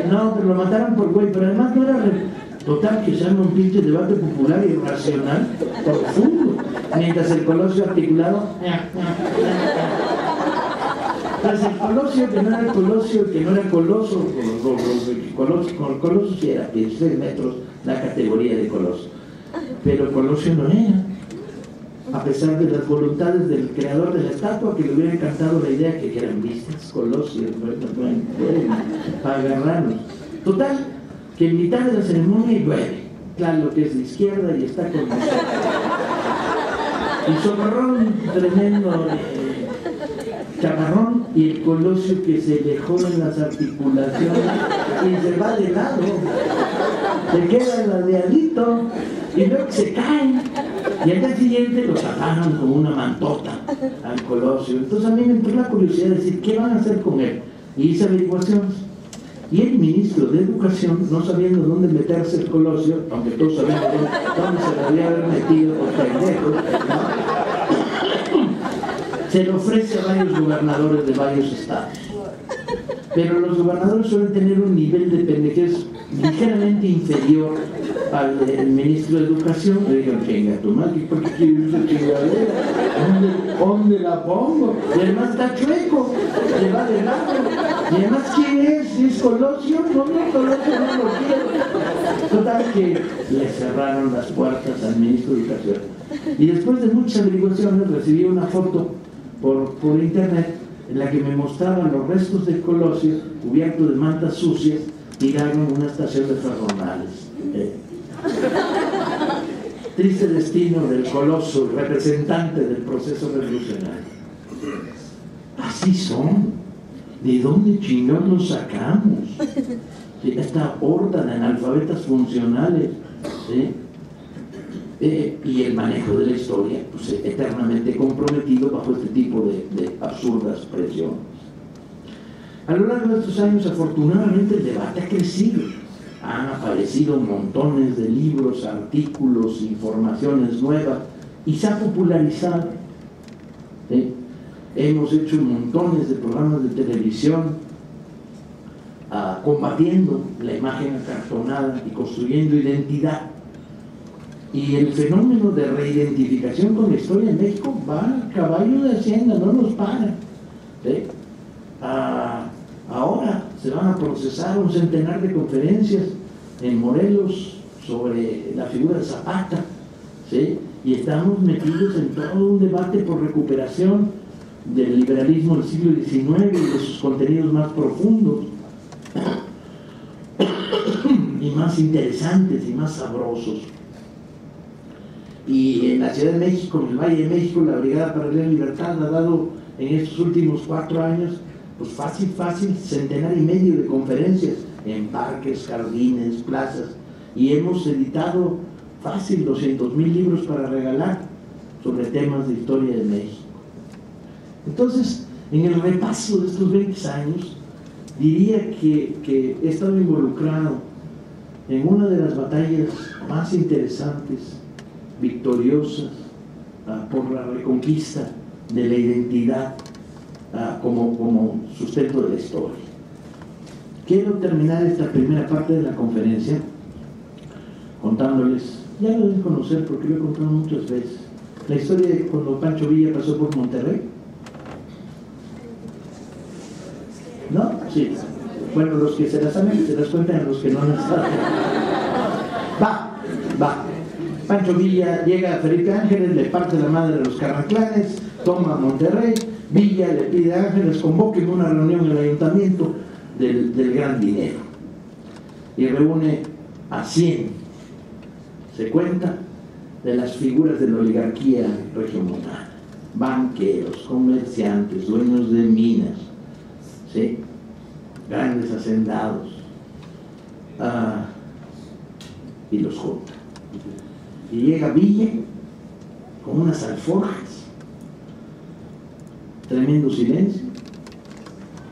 No, pero lo mataron por güey, pero además no era total, que se llama un pinche debate popular y racional profundo, mientras el Colosio articulado entonces el Colosio, que no era el Colosio, que no era Coloso, con el Coloso sí era 16 metros la categoría de Coloso, pero Colosio no era, a pesar de las voluntades del creador de la estatua, que le hubiera encantado la idea que eran vistas Colosio para agarrarnos. Total, que en mitad de la ceremonia llueve, claro, lo que es de izquierda y está con nosotros. Y socorrón tremendo, chaparrón, y el Colosio que se dejó en las articulaciones y se va de lado, se queda ladeadito y luego se caen, y al día siguiente lo taparon con una mantota al Colosio. Entonces a mí me entró la curiosidad de decir, ¿qué van a hacer con él? Y hice averiguaciones. Y el ministro de Educación, no sabiendo dónde meterse el Colosio, aunque todos sabíamos dónde se debería haber metido por pendejo, ¿no?, se le ofrece a varios gobernadores de varios estados. Pero los gobernadores suelen tener un nivel de pendejez ligeramente inferior al del ministro de Educación. Le dijeron, chinga tu madre, ¿por qué quieres esa chingadera? ¿Dónde la pongo? Y además está chueco, le va de lado. Y además, ¿quién es? ¿Es Colosio? No, Colosio no lo quiero. Total que le cerraron las puertas al ministro de Educación. Y después de muchas averiguaciones recibí una foto por internet en la que me mostraban los restos de Colosio cubiertos de mantas sucias tirados en una estación de ferrocarriles. Triste destino del Coloso, representante del proceso revolucionario. Así son. ¿De dónde chingados los sacamos? ¿Sí? Esta horda de analfabetas funcionales, ¿sí? Y el manejo de la historia, pues, eternamente comprometido bajo este tipo de absurdas presiones. A lo largo de estos años, afortunadamente, el debate ha crecido. Han aparecido montones de libros, artículos, informaciones nuevas, y se ha popularizado. ¿Sí? Hemos hecho montones de programas de televisión combatiendo la imagen acartonada y construyendo identidad. Y el fenómeno de reidentificación con la historia en México va a caballo de hacienda, no nos para. ¿Sí? Ahora se van a procesar un centenar de conferencias en Morelos sobre la figura de Zapata, ¿sí? Y estamos metidos en todo un debate por recuperación del liberalismo del siglo XIX y de sus contenidos más profundos y más interesantes y más sabrosos. Y en la Ciudad de México, en el Valle de México, la Brigada para la Libertad ha dado en estos últimos 4 años, pues fácil, 1,5 centenares de conferencias en parques, jardines, plazas, y hemos editado fácil 200,000 libros para regalar sobre temas de historia de México. Entonces, en el repaso de estos 20 años, diría que he estado involucrado en una de las batallas más interesantes, victoriosas, por la reconquista de la identidad como sustento de la historia. Quiero terminar esta primera parte de la conferencia contándoles, ya lo deben conocer porque lo he contado muchas veces, la historia de cuando Pancho Villa pasó por Monterrey. ¿No? Sí. Bueno, los que se las saben, se las cuentan, los que no las saben. Va. Pancho Villa llega a Felipe Ángeles, le parte la madre de los Carranclanes, toma Monterrey. Villa le pide a Ángeles convoquen una reunión en el ayuntamiento del gran dinero y reúne a 100, se cuenta, de las figuras de la oligarquía regiomontana, banqueros, comerciantes, dueños de minas, ¿sí?, grandes hacendados, y los junta. Y llega Villa con unas alforjas, tremendo silencio,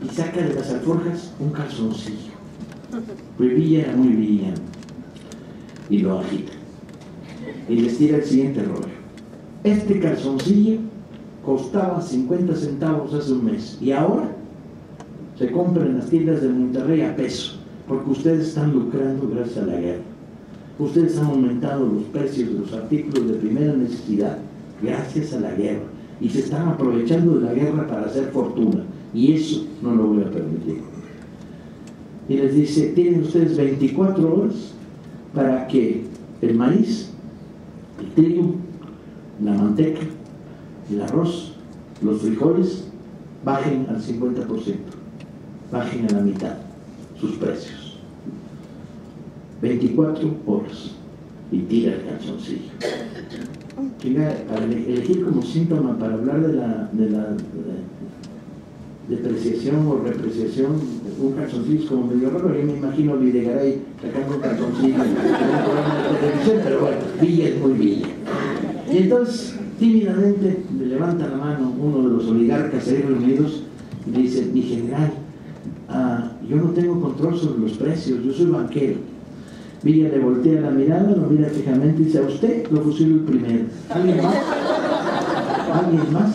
y saca de las alforjas un calzoncillo. Pues Villa era muy villano, y lo agita y les tira el siguiente rollo: este calzoncillo costaba 50 centavos hace un mes y ahora se compra en las tiendas de Monterrey a peso, porque ustedes están lucrando gracias a la guerra. Ustedes han aumentado los precios de los artículos de primera necesidad gracias a la guerra y se están aprovechando de la guerra para hacer fortuna, y eso no lo voy a permitir. Y les dice, tienen ustedes 24 horas para que el maíz, el trigo, la manteca, el arroz, los frijoles bajen al 50%, bajen a la mitad sus precios. 24 horas y tira el calzoncillo. Para elegir como síntoma para hablar de la depreciación o repreciación, un calzoncillo es como medio raro. Yo me imagino a Videgaray sacando un calzoncillo en un programa de televisión, pero bueno, Villa es muy Villa. Y entonces, tímidamente, le levanta la mano uno de los oligarcas ahí reunidos y le dice, mi general, yo no tengo control sobre los precios, yo soy banquero. Villa le voltea la mirada, lo mira fijamente y dice, a usted lo fusilo el primero. ¿Alguien más? ¿Alguien más?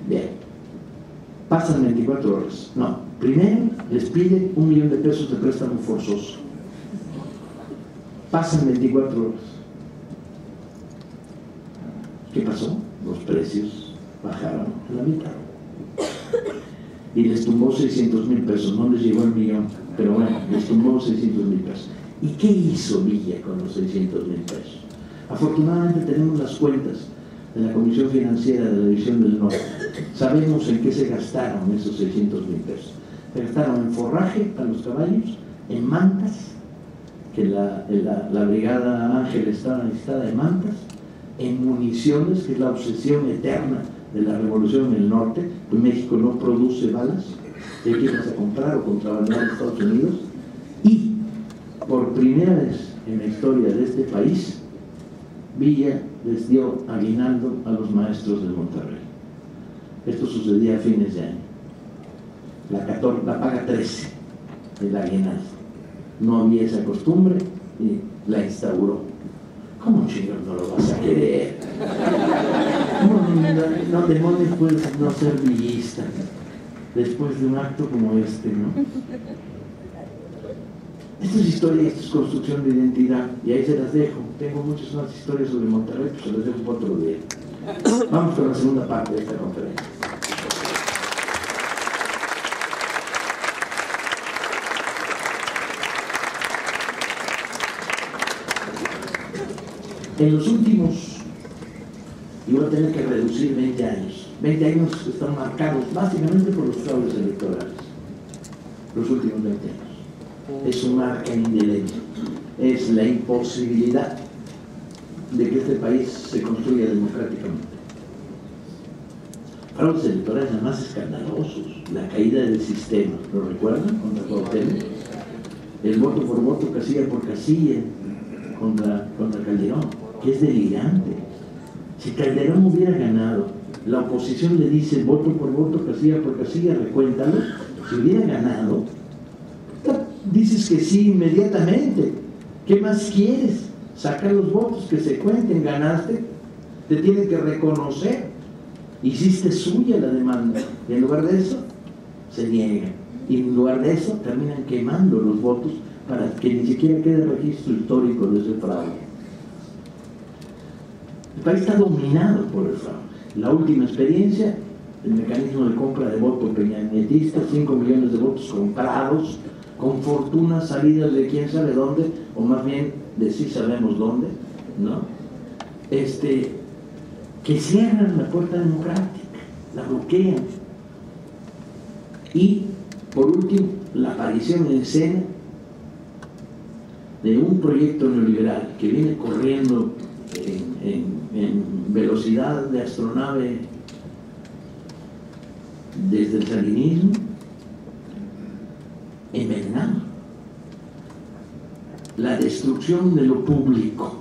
Bien. Pasan 24 horas. No, primero les pide $1,000,000 de préstamo forzoso. Pasan 24 horas. ¿Qué pasó? Los precios bajaron a la mitad. Y les tumbó 600,000 pesos, no les llegó al millón, pero bueno, les tumbó 600,000 pesos. ¿Y qué hizo Villa con los 600,000 pesos? Afortunadamente tenemos las cuentas de la Comisión Financiera de la División del Norte. Sabemos en qué se gastaron esos 600,000 pesos. Se gastaron en forraje para los caballos, en mantas, que la Brigada Ángel estaba necesitada de mantas, en municiones, que es la obsesión eterna de la revolución en el norte, pues México no produce balas, hay que irlas a comprar o contrabandear en Estados Unidos, y por primera vez en la historia de este país, Villa les dio aguinaldo a los maestros de Monterrey. Esto sucedía a fines de año. La paga 13, el aguinaldo. No había esa costumbre y la instauró. ¿Cómo chingón no lo vas a querer? No demonios puedes no ser villista después de un acto como este, ¿no? Esto es historia, esto es construcción de identidad, y ahí se las dejo. Tengo muchas más historias sobre Monterrey, pues se las dejo por otro día. Vamos con la segunda parte de esta conferencia. En los últimos, y voy a tener que reducir 20 años. 20 años están marcados básicamente por los fraudes electorales. Los últimos 20 años. Es una marca indeleble. Es la imposibilidad de que este país se construya democráticamente. Fraudes electorales además escandalosos. La caída del sistema, ¿lo recuerdan? Contra Cuauhtémoc. el voto por voto, casilla por casilla, contra Calderón, que es delirante. Si Calderón hubiera ganado, la oposición le dice voto por voto, casilla por casilla, recuéntalo. Si hubiera ganado, dices que sí inmediatamente. ¿Qué más quieres? Saca los votos, que se cuenten, ganaste, te tienen que reconocer. Hiciste suya la demanda. Y en lugar de eso, se niegan. Y en lugar de eso, terminan quemando los votos para que ni siquiera quede registro histórico de ese fraude. El país está dominado por el fraude. La última experiencia, el mecanismo de compra de voto peñanietista, 5 millones de votos comprados, con fortunas salidas de quién sabe dónde, o más bien de sí sabemos dónde, ¿no? Que cierran la puerta democrática, la bloquean. Y, por último, la aparición en escena de un proyecto neoliberal que viene corriendo en velocidad de astronave desde el salinismo, envenenando la destrucción de lo público.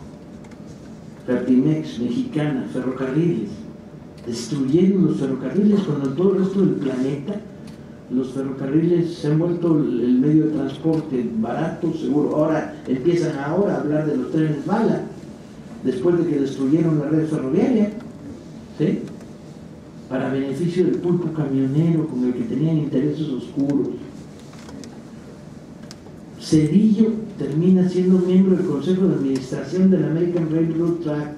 Fertimex, Mexicana, ferrocarriles, destruyendo los ferrocarriles cuando en todo el resto del planeta los ferrocarriles se han vuelto el medio de transporte barato, seguro. Ahora empiezan a hablar de los trenes bala, después de que destruyeron la red ferroviaria, ¿sí? Para beneficio del pulpo camionero con el que tenían intereses oscuros. Cedillo termina siendo miembro del Consejo de Administración del American Railroad Track,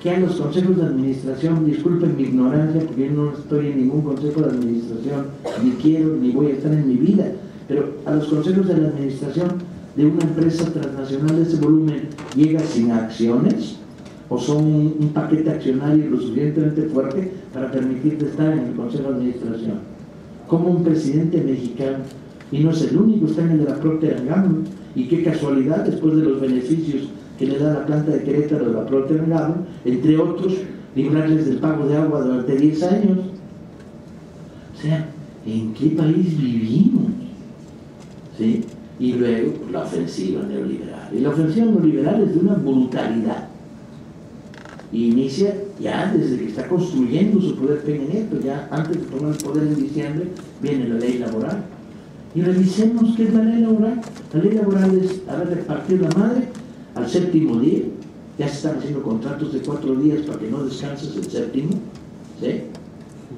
que a los consejos de administración, disculpen mi ignorancia porque yo no estoy en ningún consejo de administración, ni quiero ni voy a estar en mi vida, pero a los consejos de la administración de una empresa transnacional de ese volumen llega sin acciones, o son un paquete accionario lo suficientemente fuerte para permitirte estar en el consejo de administración. Como un presidente mexicano, y no es el único, está en el de la Procter & Gamble, y qué casualidad, después de los beneficios que le da la planta de Querétaro de la Procter & Gamble, entre otros, librarles del pago de agua durante 10 años. O sea, ¿en qué país vivimos? ¿Sí? Y luego la ofensiva neoliberal. Y la ofensiva neoliberal es de una brutalidad. Y inicia ya desde que está construyendo su poder Peña Nieto, ya antes de tomar el poder en diciembre, viene la ley laboral. Y revisemos qué es la ley laboral. La ley laboral es haber repartido la madre al séptimo día. Ya se están haciendo contratos de 4 días para que no descanses el séptimo, ¿sí?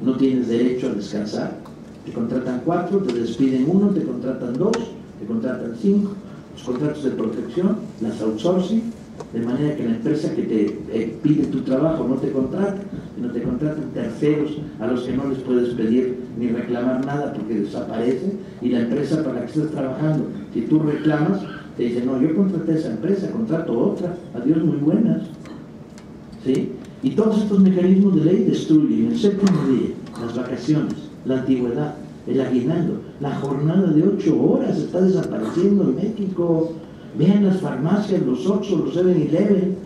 No tienes derecho a descansar. Te contratan 4, te despiden 1, te contratan 2, te contratan 5. Los contratos de protección, las outsourcing, de manera que la empresa que te pide tu trabajo no te contrata, sino te contratan terceros a los que no les puedes pedir ni reclamar nada porque desaparecen, y la empresa para la que estás trabajando, si tú reclamas, te dice, no, yo contraté a esa empresa, contrato otra, adiós, muy buenas, ¿sí? Y todos estos mecanismos de ley destruyen el séptimo día, las vacaciones, la antigüedad, el aguinaldo, la jornada de 8 horas está desapareciendo en México. Vean las farmacias, los Oxxo, los 7-Eleven,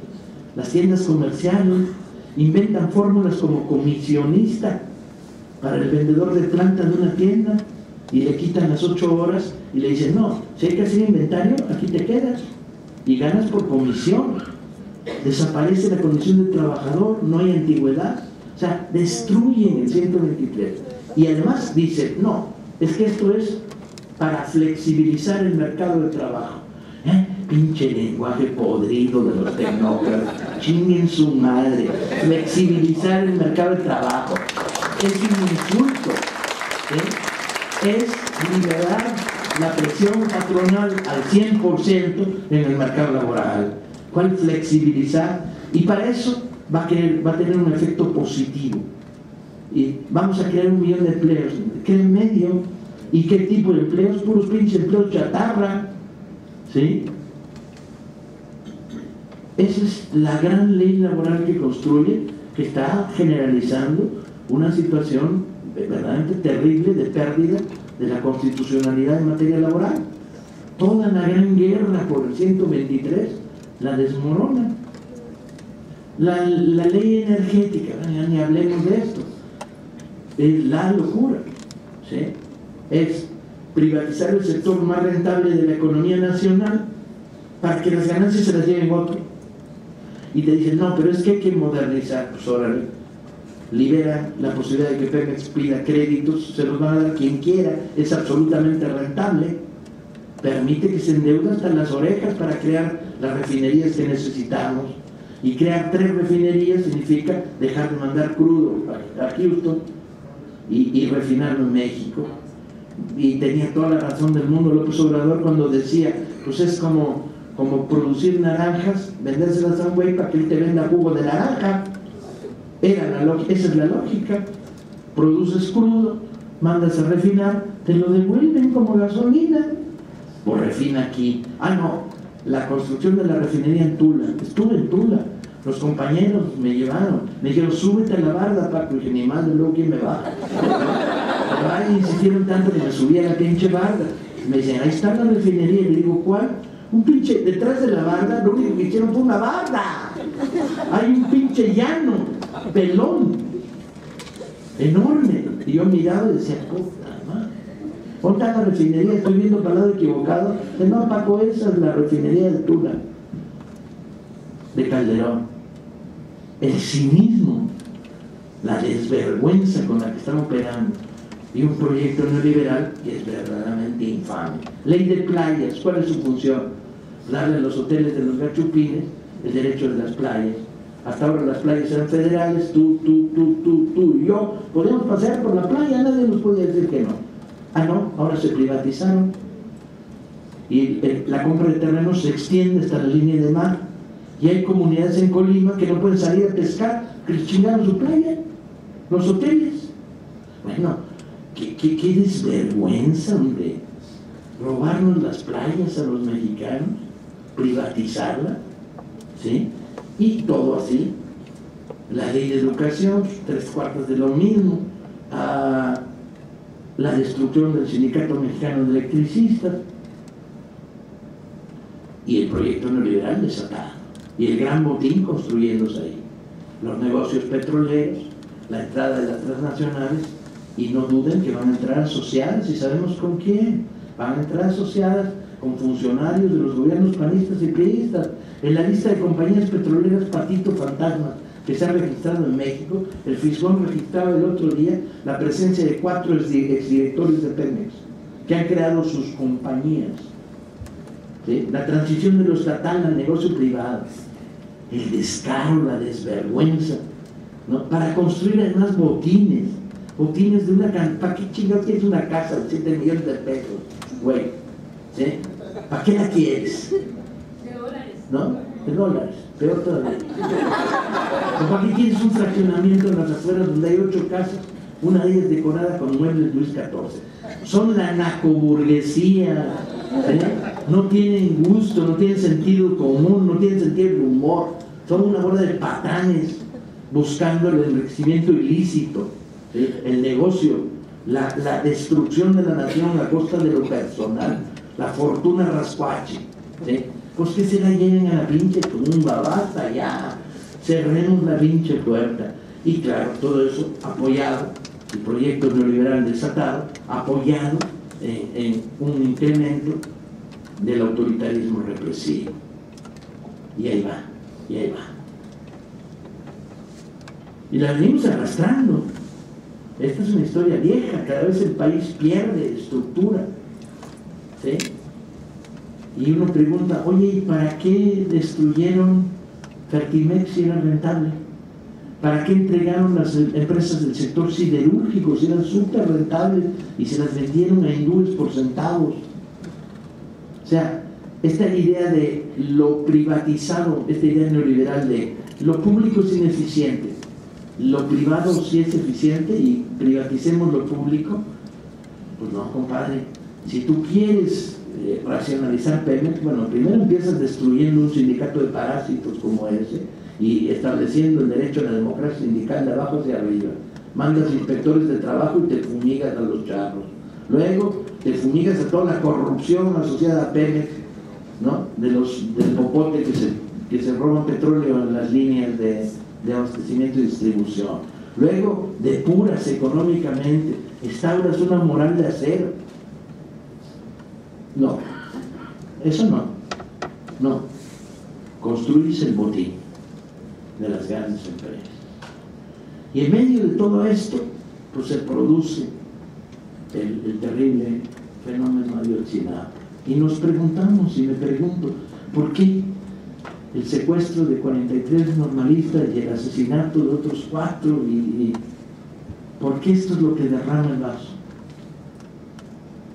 las tiendas comerciales, inventan fórmulas como comisionista para el vendedor de planta de una tienda y le quitan las 8 horas y le dicen, no, si hay que hacer inventario, aquí te quedas y ganas por comisión. Desaparece la condición de trabajador, no hay antigüedad, o sea, destruyen el 123. Y además dicen, no, es que esto es para flexibilizar el mercado de trabajo. Pinche lenguaje podrido de los tecnócratas, chinguen su madre, flexibilizar el mercado de trabajo, es un insulto, es liberar la presión patronal al 100% en el mercado laboral. ¿Cuál flexibilizar? Y para eso va a tener un efecto positivo, y vamos a crear 1 millón de empleos. ¿Qué medio? ¿Y qué tipo de empleos? Puros pinches empleos chatarra, ¿sí? Esa es la gran ley laboral que construye, que está generalizando una situación verdaderamente terrible de pérdida de la constitucionalidad en materia laboral. Toda la gran guerra por el 123 la desmorona. La ley energética, ya ni hablemos de esto, es la locura, ¿sí? Es privatizar el sector más rentable de la economía nacional para que las ganancias se las lleven otro. Y te dicen, no, pero es que hay que modernizar. Pues órale, libera la posibilidad de que Pemex pida créditos, se los van a dar quien quiera, es absolutamente rentable, permite que se endeude hasta las orejas para crear las refinerías que necesitamos. Y crear 3 refinerías significa dejar de mandar crudo a Houston y refinarlo en México. Y tenía toda la razón del mundo López Obrador cuando decía, pues es como producir naranjas, vendérselas a un güey para que él te venda jugo de naranja. Esa es la lógica. Produces crudo, mandas a refinar, te lo devuelven como gasolina. Pues refina aquí. Ah, no, la construcción de la refinería en Tula. Estuve en Tula, los compañeros me llevaron, me dijeron, súbete a la barda, Paco. Y dije, ni más de luego quién me baja. Pero ahí insistieron tanto que me subí a la pinche barda. Me dicen, ahí está la refinería. Y le digo, ¿cuál? Un pinche, detrás de la barda, lo único que hicieron fue una barda. Hay un pinche llano, pelón, enorme. Y yo miraba y decía, puta madre, ¿dónde está la refinería? Estoy viendo para el lado equivocado. No, Paco, esa es la refinería de Tula, de Calderón. El cinismo, la desvergüenza con la que están operando, y un proyecto neoliberal que es verdaderamente infame. Ley de playas, ¿cuál es su función? Darle a los hoteles de los gachupines el derecho de las playas. Hasta ahora las playas eran federales, tú y yo podemos pasear por la playa, nadie nos podía decir que no. Ah, no, ahora se privatizaron y la compra de terrenos se extiende hasta la línea de mar, y hay comunidades en Colima que no pueden salir a pescar, que les chingaron su playa, los hoteles. Bueno, qué desvergüenza, hombre, robarnos las playas a los mexicanos, privatizarla, ¿sí? Y todo así. La ley de educación, 3/4 de lo mismo, la destrucción del Sindicato Mexicano de Electricistas y el proyecto neoliberal desatado, y el gran botín construyéndose ahí, los negocios petroleros, la entrada de las transnacionales. Y no duden que van a entrar asociadas, y sabemos con quién. Van a entrar asociadas con funcionarios de los gobiernos panistas y priistas. En la lista de compañías petroleras patito fantasma que se han registrado en México, el Fisgón registraba el otro día la presencia de 4 exdirectores de Pemex que han creado sus compañías. ¿Sí? La transición de lo estatal al negocio privado, el descaro, la desvergüenza, ¿no? Para construir además botines de una casa. ¿Para qué chingados quieres una casa de 7 millones de pesos, güey? ¿Sí? ¿Para qué la quieres? De dólares. ¿No? De dólares, peor todavía. ¿Para qué quieres un fraccionamiento en las afueras donde hay 8 casas, una de ellas decorada con muebles Luis XIV? Son la narcoburguesía, ¿sí? No tienen gusto, no tienen sentido común, no tienen sentido del humor, son una bola de patanes buscando el enriquecimiento ilícito, ¿sí? El negocio, la destrucción de la nación a costa de lo personal, la fortuna rascuache, ¿sí? Pues que se la lleven a la pinche tumba, basta ya, cerremos la pinche puerta. Y claro, todo eso apoyado, el proyecto neoliberal desatado, apoyado en un incremento del autoritarismo represivo. Y ahí va, y ahí va. Y la venimos arrastrando. Esta es una historia vieja, cada vez el país pierde estructura, ¿sí? Y uno pregunta, oye, ¿y para qué destruyeron Fertimex si era rentable? ¿Para qué entregaron las empresas del sector siderúrgico si eran súper rentables y se las vendieron a hindúes por centavos? O sea, esta idea de lo privatizado, esta idea neoliberal de lo público es ineficiente, lo privado sí es eficiente y privaticemos lo público. Pues no, compadre, si tú quieres racionalizar Pemex, bueno, primero empiezas destruyendo un sindicato de parásitos como ese y estableciendo el derecho a la democracia sindical de abajo hacia arriba. Mandas inspectores de trabajo y te fumigas a los charros. Luego te fumigas a toda la corrupción asociada a Pemex, ¿no? Del popote que se roban petróleo en las líneas de abastecimiento y distribución. Luego depuras económicamente, instauras una moral de acero, No, eso no. No. Construirse el botín de las grandes empresas. Y en medio de todo esto, pues se produce el terrible fenómeno Ayotzinapa. Y nos preguntamos, y me pregunto, ¿por qué el secuestro de 43 normalistas y el asesinato de otros 4? Y ¿por qué esto es lo que derrama el vaso?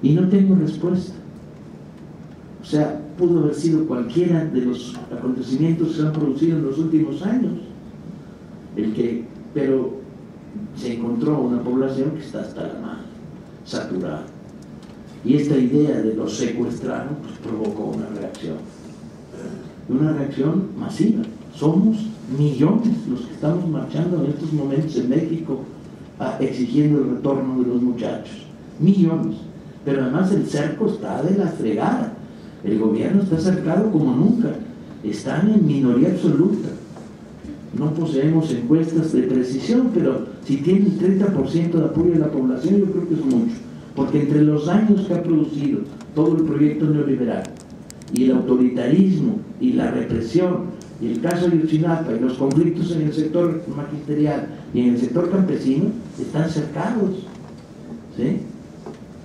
Y no tengo respuesta. O sea, pudo haber sido cualquiera de los acontecimientos que se han producido en los últimos años. Pero se encontró una población que está hasta la mano, saturada. Y esta idea de los secuestraron pues provocó una reacción masiva. Somos millones los que estamos marchando en estos momentos en México exigiendo el retorno de los muchachos. Millones. Pero además el cerco está de la fregada. El gobierno está cercado como nunca. Están en minoría absoluta. No poseemos encuestas de precisión, pero si tienen 30% de apoyo de la población, yo creo que es mucho. Porque entre los daños que ha producido todo el proyecto neoliberal y el autoritarismo y la represión y el caso de Ayotzinapa y los conflictos en el sector magisterial y en el sector campesino, están cercados, ¿sí?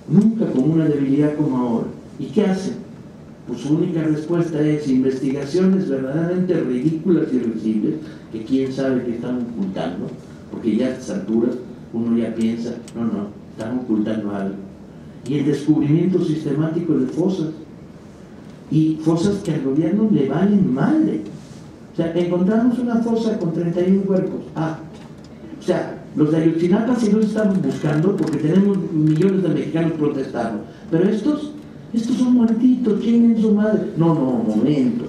Nunca con una debilidad como ahora. ¿Y qué hacen? Pues su única respuesta es investigaciones verdaderamente ridículas y risibles, que quién sabe que están ocultando, porque ya a estas alturas uno ya piensa, no, están ocultando algo. Y el descubrimiento sistemático de fosas, y fosas que al gobierno le valen madre. O sea, encontramos una fosa con 31 cuerpos. O sea, los de Ayotzinapa sí los estamos buscando porque tenemos millones de mexicanos protestando, pero estos son muertitos, chinguen su madre. No, momento.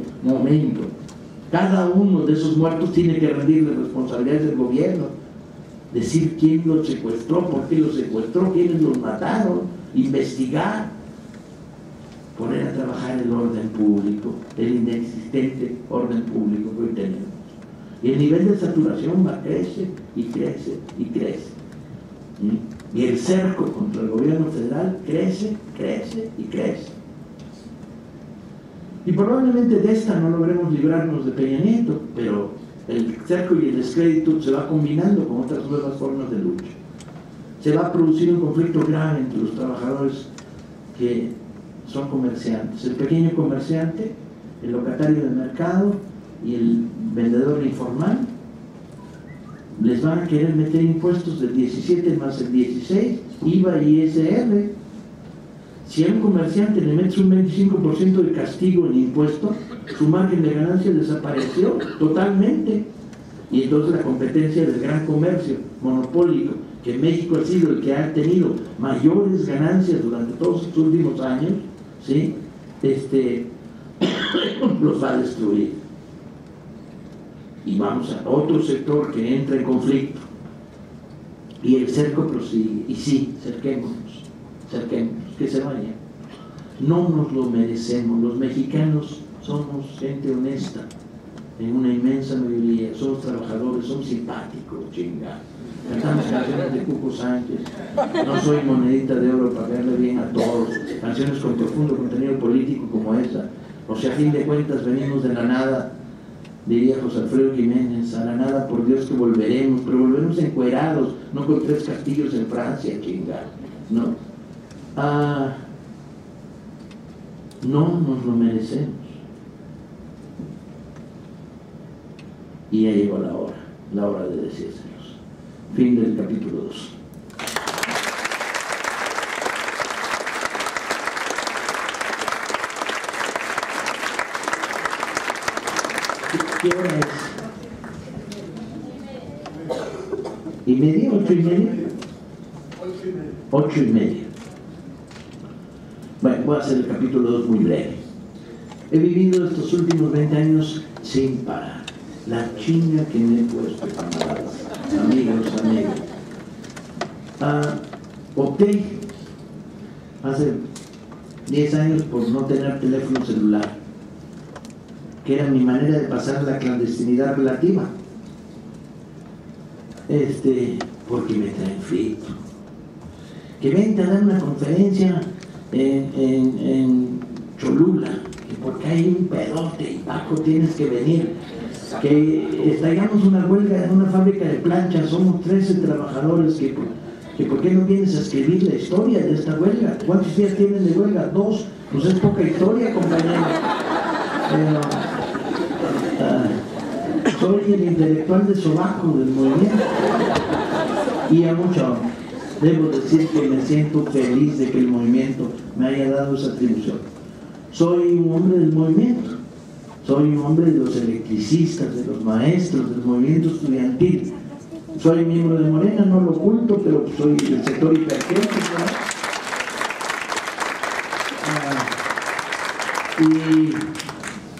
Cada uno de esos muertos tiene que rendirle responsabilidades del gobierno, decir quién los secuestró, por qué los secuestró, quiénes los mataron, investigar, poner a trabajar el orden público, el inexistente orden público que hoy tenemos. Y el nivel de saturación crece y crece y crece. Y el cerco contra el gobierno federal crece y crece. Y probablemente de esta no logremos librarnos de Peña Nieto, pero el cerco y el descrédito se va combinando con otras nuevas formas de lucha. Se va a producir un conflicto grave entre los trabajadores que son comerciantes. El pequeño comerciante, el locatario de mercado y el vendedor informal les van a querer meter impuestos del 17 más el 16, IVA y ISR. Si a un comerciante le metes un 25% de castigo en impuesto, su margen de ganancia desapareció totalmente. Y entonces la competencia del gran comercio monopólico, que México ha sido el que ha tenido mayores ganancias durante todos estos últimos años, ¿sí? Los va a destruir. Y vamos a otro sector que entra en conflicto. Y el cerco prosigue. Y sí, cerquémonos, que se vaya. No nos lo merecemos. Los mexicanos somos gente honesta, en una inmensa mayoría. Somos trabajadores, somos simpáticos, chinga. Cantamos canciones de Cuco Sánchez. No soy monedita de oro para verle bien a todos. Canciones con profundo contenido político como esa. O sea, a fin de cuentas venimos de la nada, diría José Alfredo Jiménez, a la nada por Dios que volveremos, pero volveremos encuerados, no con 3 castillos en Francia, chinga, ¿no? No nos lo merecemos. Y ya llegó la hora de decírselos. Fin del capítulo 2. ¿Qué hora es? ¿Y media? ¿8:30? 8:30. Bueno, voy a hacer el capítulo 2 muy breve. He vivido estos últimos 20 años sin parar. La chinga que me he puesto, camaradas, amigos. Opté hace 10 años por no tener teléfono celular, que era mi manera de pasar la clandestinidad relativa, porque me traen frito. Que vente a dar una conferencia en Cholula, que porque hay un pedote y Paco tienes que venir, que estallamos una huelga en una fábrica de planchas, somos 13 trabajadores, que ¿por qué no vienes a escribir la historia de esta huelga? ¿Cuántos días tienen de huelga? 2, pues es poca historia, compañero. Soy el intelectual de sobaco del movimiento y a mucha honra. Debo decir que me siento feliz de que el movimiento me haya dado esa atribución. Soy un hombre del movimiento, soy un hombre de los electricistas, de los maestros, del movimiento estudiantil. Soy miembro de Morena, no lo oculto, pero soy del sector hipercrítico,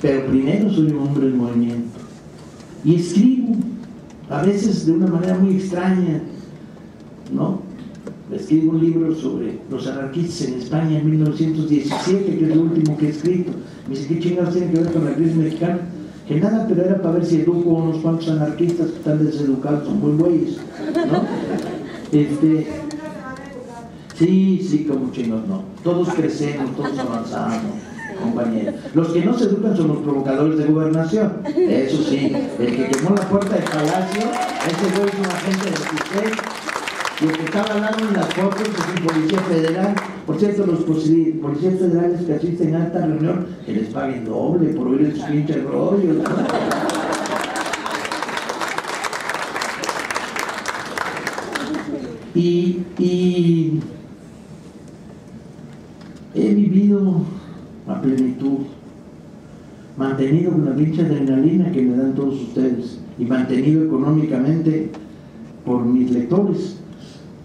pero primero soy un hombre del movimiento. Y escribo, a veces de una manera muy extraña, ¿no? Escribo un libro sobre los anarquistas en España en 1917, que es lo último que he escrito. Me dice, ¿qué chingados tiene que ver con la crisis mexicana? Que nada, pero era para ver si educo a unos cuantos anarquistas que están deseducados, son muy güeyes, ¿no? Sí, como chingados, no. Todos crecemos, todos avanzamos, compañeros. Los que no se educan son los provocadores de gobernación. Eso sí, el que quemó la puerta del palacio, ese güey es un agente de justicia. Y el que estaba hablando en las fotos es un policía federal. Por cierto, los policías federales que asisten a esta reunión, que les paguen doble por oír sus pinches rollos, ¿no? Y he vivido a plenitud, mantenido con la pinche adrenalina que me dan todos ustedes y mantenido económicamente por mis lectores.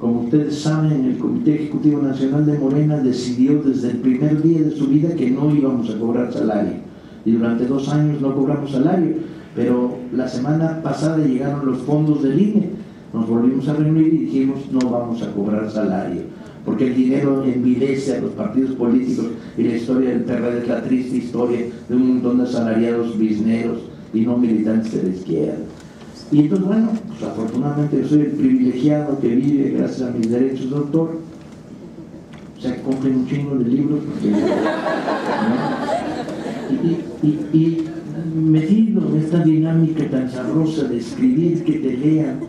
Como ustedes saben, el Comité Ejecutivo Nacional de Morena decidió desde el primer día de su vida que no íbamos a cobrar salario. Y durante 2 años no cobramos salario, pero la semana pasada llegaron los fondos del INE. Nos volvimos a reunir y dijimos no vamos a cobrar salario, porque el dinero envilece a los partidos políticos y la historia del PRD es la triste historia de un montón de asalariados bizneros y no militantes de la izquierda. Y entonces, bueno, pues afortunadamente yo soy el privilegiado que vive gracias a mis derechos de autor. O sea, que compren un chingo de libros, porque, ¿no? Y metido en esta dinámica tan sabrosa de escribir, que te lean,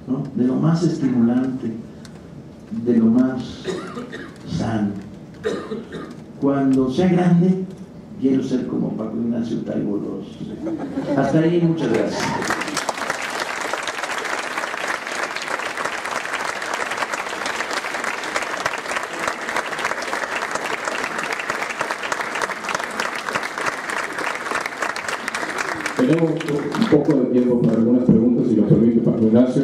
¿no? De lo más estimulante, de lo más sano. Cuando sea grande, quiero ser como Paco Ignacio Taibo II. Hasta ahí, muchas gracias. Tenemos un poco de tiempo para algunas preguntas, si lo permite, Paco Ignacio.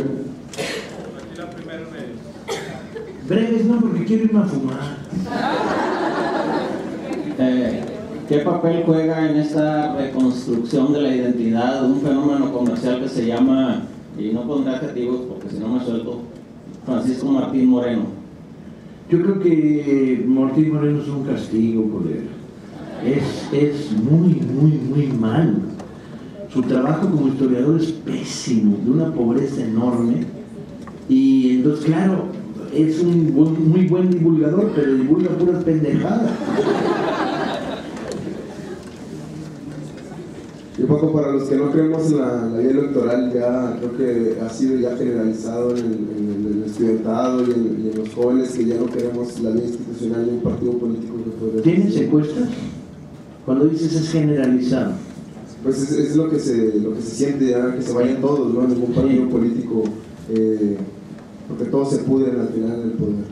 Breves no, porque quiero irme a fumar. ¿Qué papel juega en esta reconstrucción de la identidad un fenómeno comercial que se llama, y no pondré adjetivos porque si no me suelto, Francisco Martín Moreno? Yo creo que Martín Moreno es un castigo, colega. Es muy malo. Su trabajo como historiador es pésimo, de una pobreza enorme, y entonces, claro, es un muy buen divulgador, pero divulga puras pendejadas. Y Paco, para los que no creemos en la ley electoral, ya creo que ha sido ya generalizado en el estudiantado y en los jóvenes, que ya no queremos la ley institucional de un partido político que puede... ¿Tienes encuestas? Cuando dices es generalizado. Pues es lo que se siente ya, que se vayan todos, ¿no? Ningún partido político, porque todos se pudren al final del poder.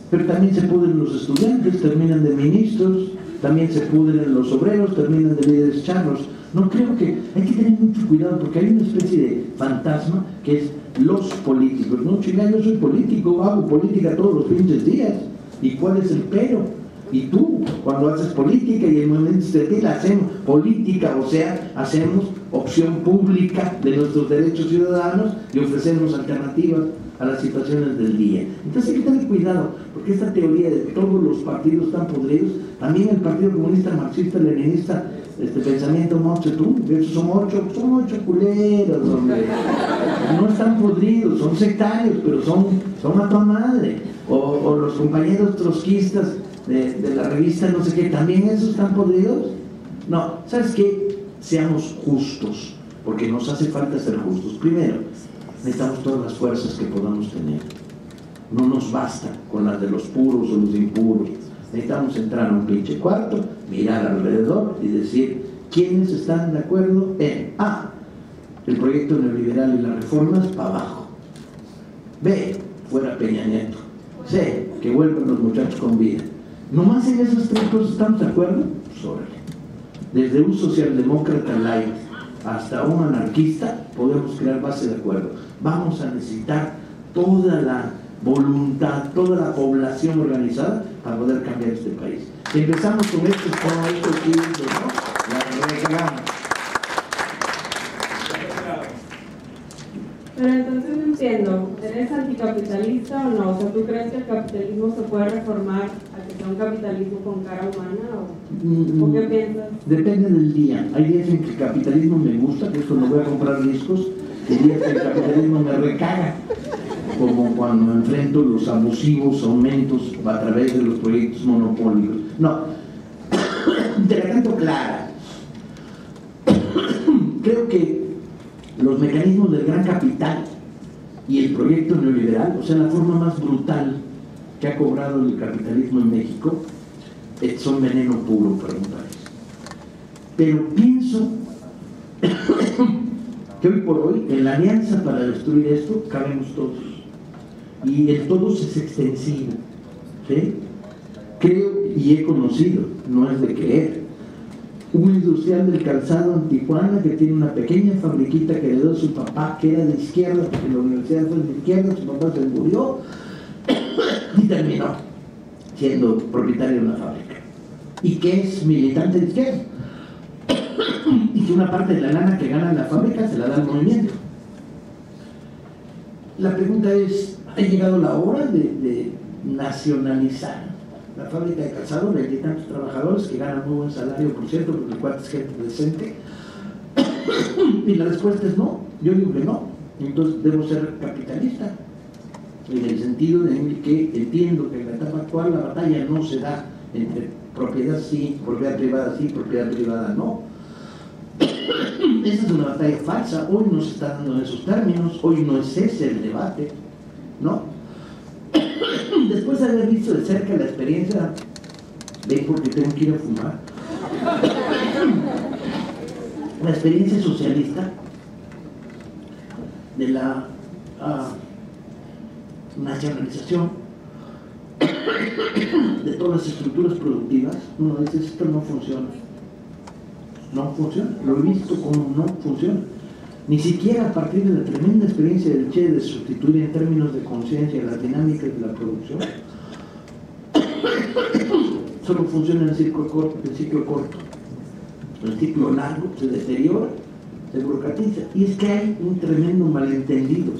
Pero también se pudren los estudiantes, terminan de ministros, también se pudren los obreros, terminan de líderes charros. No, creo que hay que tener mucho cuidado, porque hay una especie de fantasma que es los políticos. No, chingada, yo soy político, hago política todos los pinches días. ¿Y cuál es el pero? Y tú, cuando haces política y el movimiento estudiantil, hacemos política, o sea, hacemos opción pública de nuestros derechos ciudadanos y ofrecemos alternativas a las situaciones del día. Entonces hay que tener cuidado, porque esta teoría de todos los partidos están podridos, también el Partido Comunista Marxista-Leninista, pensamiento Mao Zedong, esos son ocho culeros, hombre. No están podridos, son sectarios, pero son a toda madre. O los compañeros trotskistas de la revista no sé qué, ¿también esos están podridos? No, ¿sabes qué? Seamos justos, porque nos hace falta ser justos. Primero, necesitamos todas las fuerzas que podamos tener. No nos basta con las de los puros o los impuros. Necesitamos entrar a un pinche cuarto, mirar alrededor y decir quiénes están de acuerdo en A, el proyecto neoliberal y las reformas, para abajo. B, fuera Peña Nieto. C, que vuelvan los muchachos con vida. Nomás en esas tres cosas estamos de acuerdo, pues órale. Desde un socialdemócrata light hasta un anarquista podemos crear base de acuerdo. Vamos a necesitar toda la voluntad, toda la población organizada para poder cambiar este país. Si empezamos con estos títulos, ¿no? La regamos. Pero entonces no entiendo, ¿eres anticapitalista o no? O sea, ¿tú crees que el capitalismo se puede reformar a que sea un capitalismo con cara humana? ¿O qué piensas? Depende del día. Hay días en que el capitalismo me gusta, que es cuando voy a comprar discos, y días que el capitalismo me recaga, como cuando enfrento los abusivos aumentos a través de los proyectos monopólicos. No, te la canto clara. Creo que los mecanismos del gran capital y el proyecto neoliberal, o sea, la forma más brutal que ha cobrado el capitalismo en México, son veneno puro para un país. Pero pienso que hoy por hoy, en la alianza para destruir esto, cabemos todos. Y el todos es extensivo. ¿Sí? Creo y he conocido, no es de creer, un industrial del calzado en Tijuana que tiene una pequeña fabriquita que heredó de su papá, que era de izquierda, porque la universidad fue de izquierda, su papá se murió y terminó siendo propietario de una fábrica. Y que es militante de izquierda. Y que una parte de la lana que gana en la fábrica se la da al movimiento. La pregunta es, ¿ha llegado la hora de nacionalizar la fábrica de calzado? De tantos trabajadores que ganan muy buen salario, por cierto, porque el cuarto es gente decente. Y la respuesta es no. Yo digo que no. Entonces debo ser capitalista, en el sentido de que entiendo que en la etapa actual la batalla no se da entre propiedad sí, propiedad privada no. Esa es una batalla falsa. Hoy no se está dando en esos términos, hoy no es ese el debate, ¿no? Después de haber visto de cerca la experiencia, ven porque tengo que ir a fumar, la experiencia socialista de la nacionalización de todas las estructuras productivas, uno dice, esto no funciona. No funciona, lo he visto como no funciona. Ni siquiera a partir de la tremenda experiencia del Che de sustituir en términos de conciencia las dinámicas de la producción, solo funciona en el ciclo corto. El ciclo largo se deteriora, se burocratiza. Y es que hay un tremendo malentendido.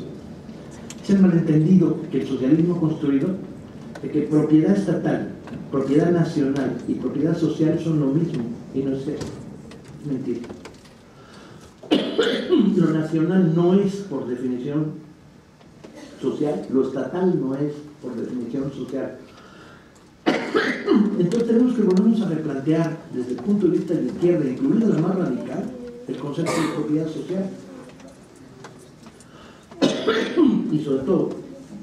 Es el malentendido que el socialismo ha construido de que propiedad estatal, propiedad nacional y propiedad social son lo mismo, y no es eso. Mentira. Lo nacional no es por definición social, lo estatal no es por definición social. Entonces tenemos que volvernos a replantear desde el punto de vista de la izquierda, incluida la más radical, el concepto de propiedad social. Y sobre todo,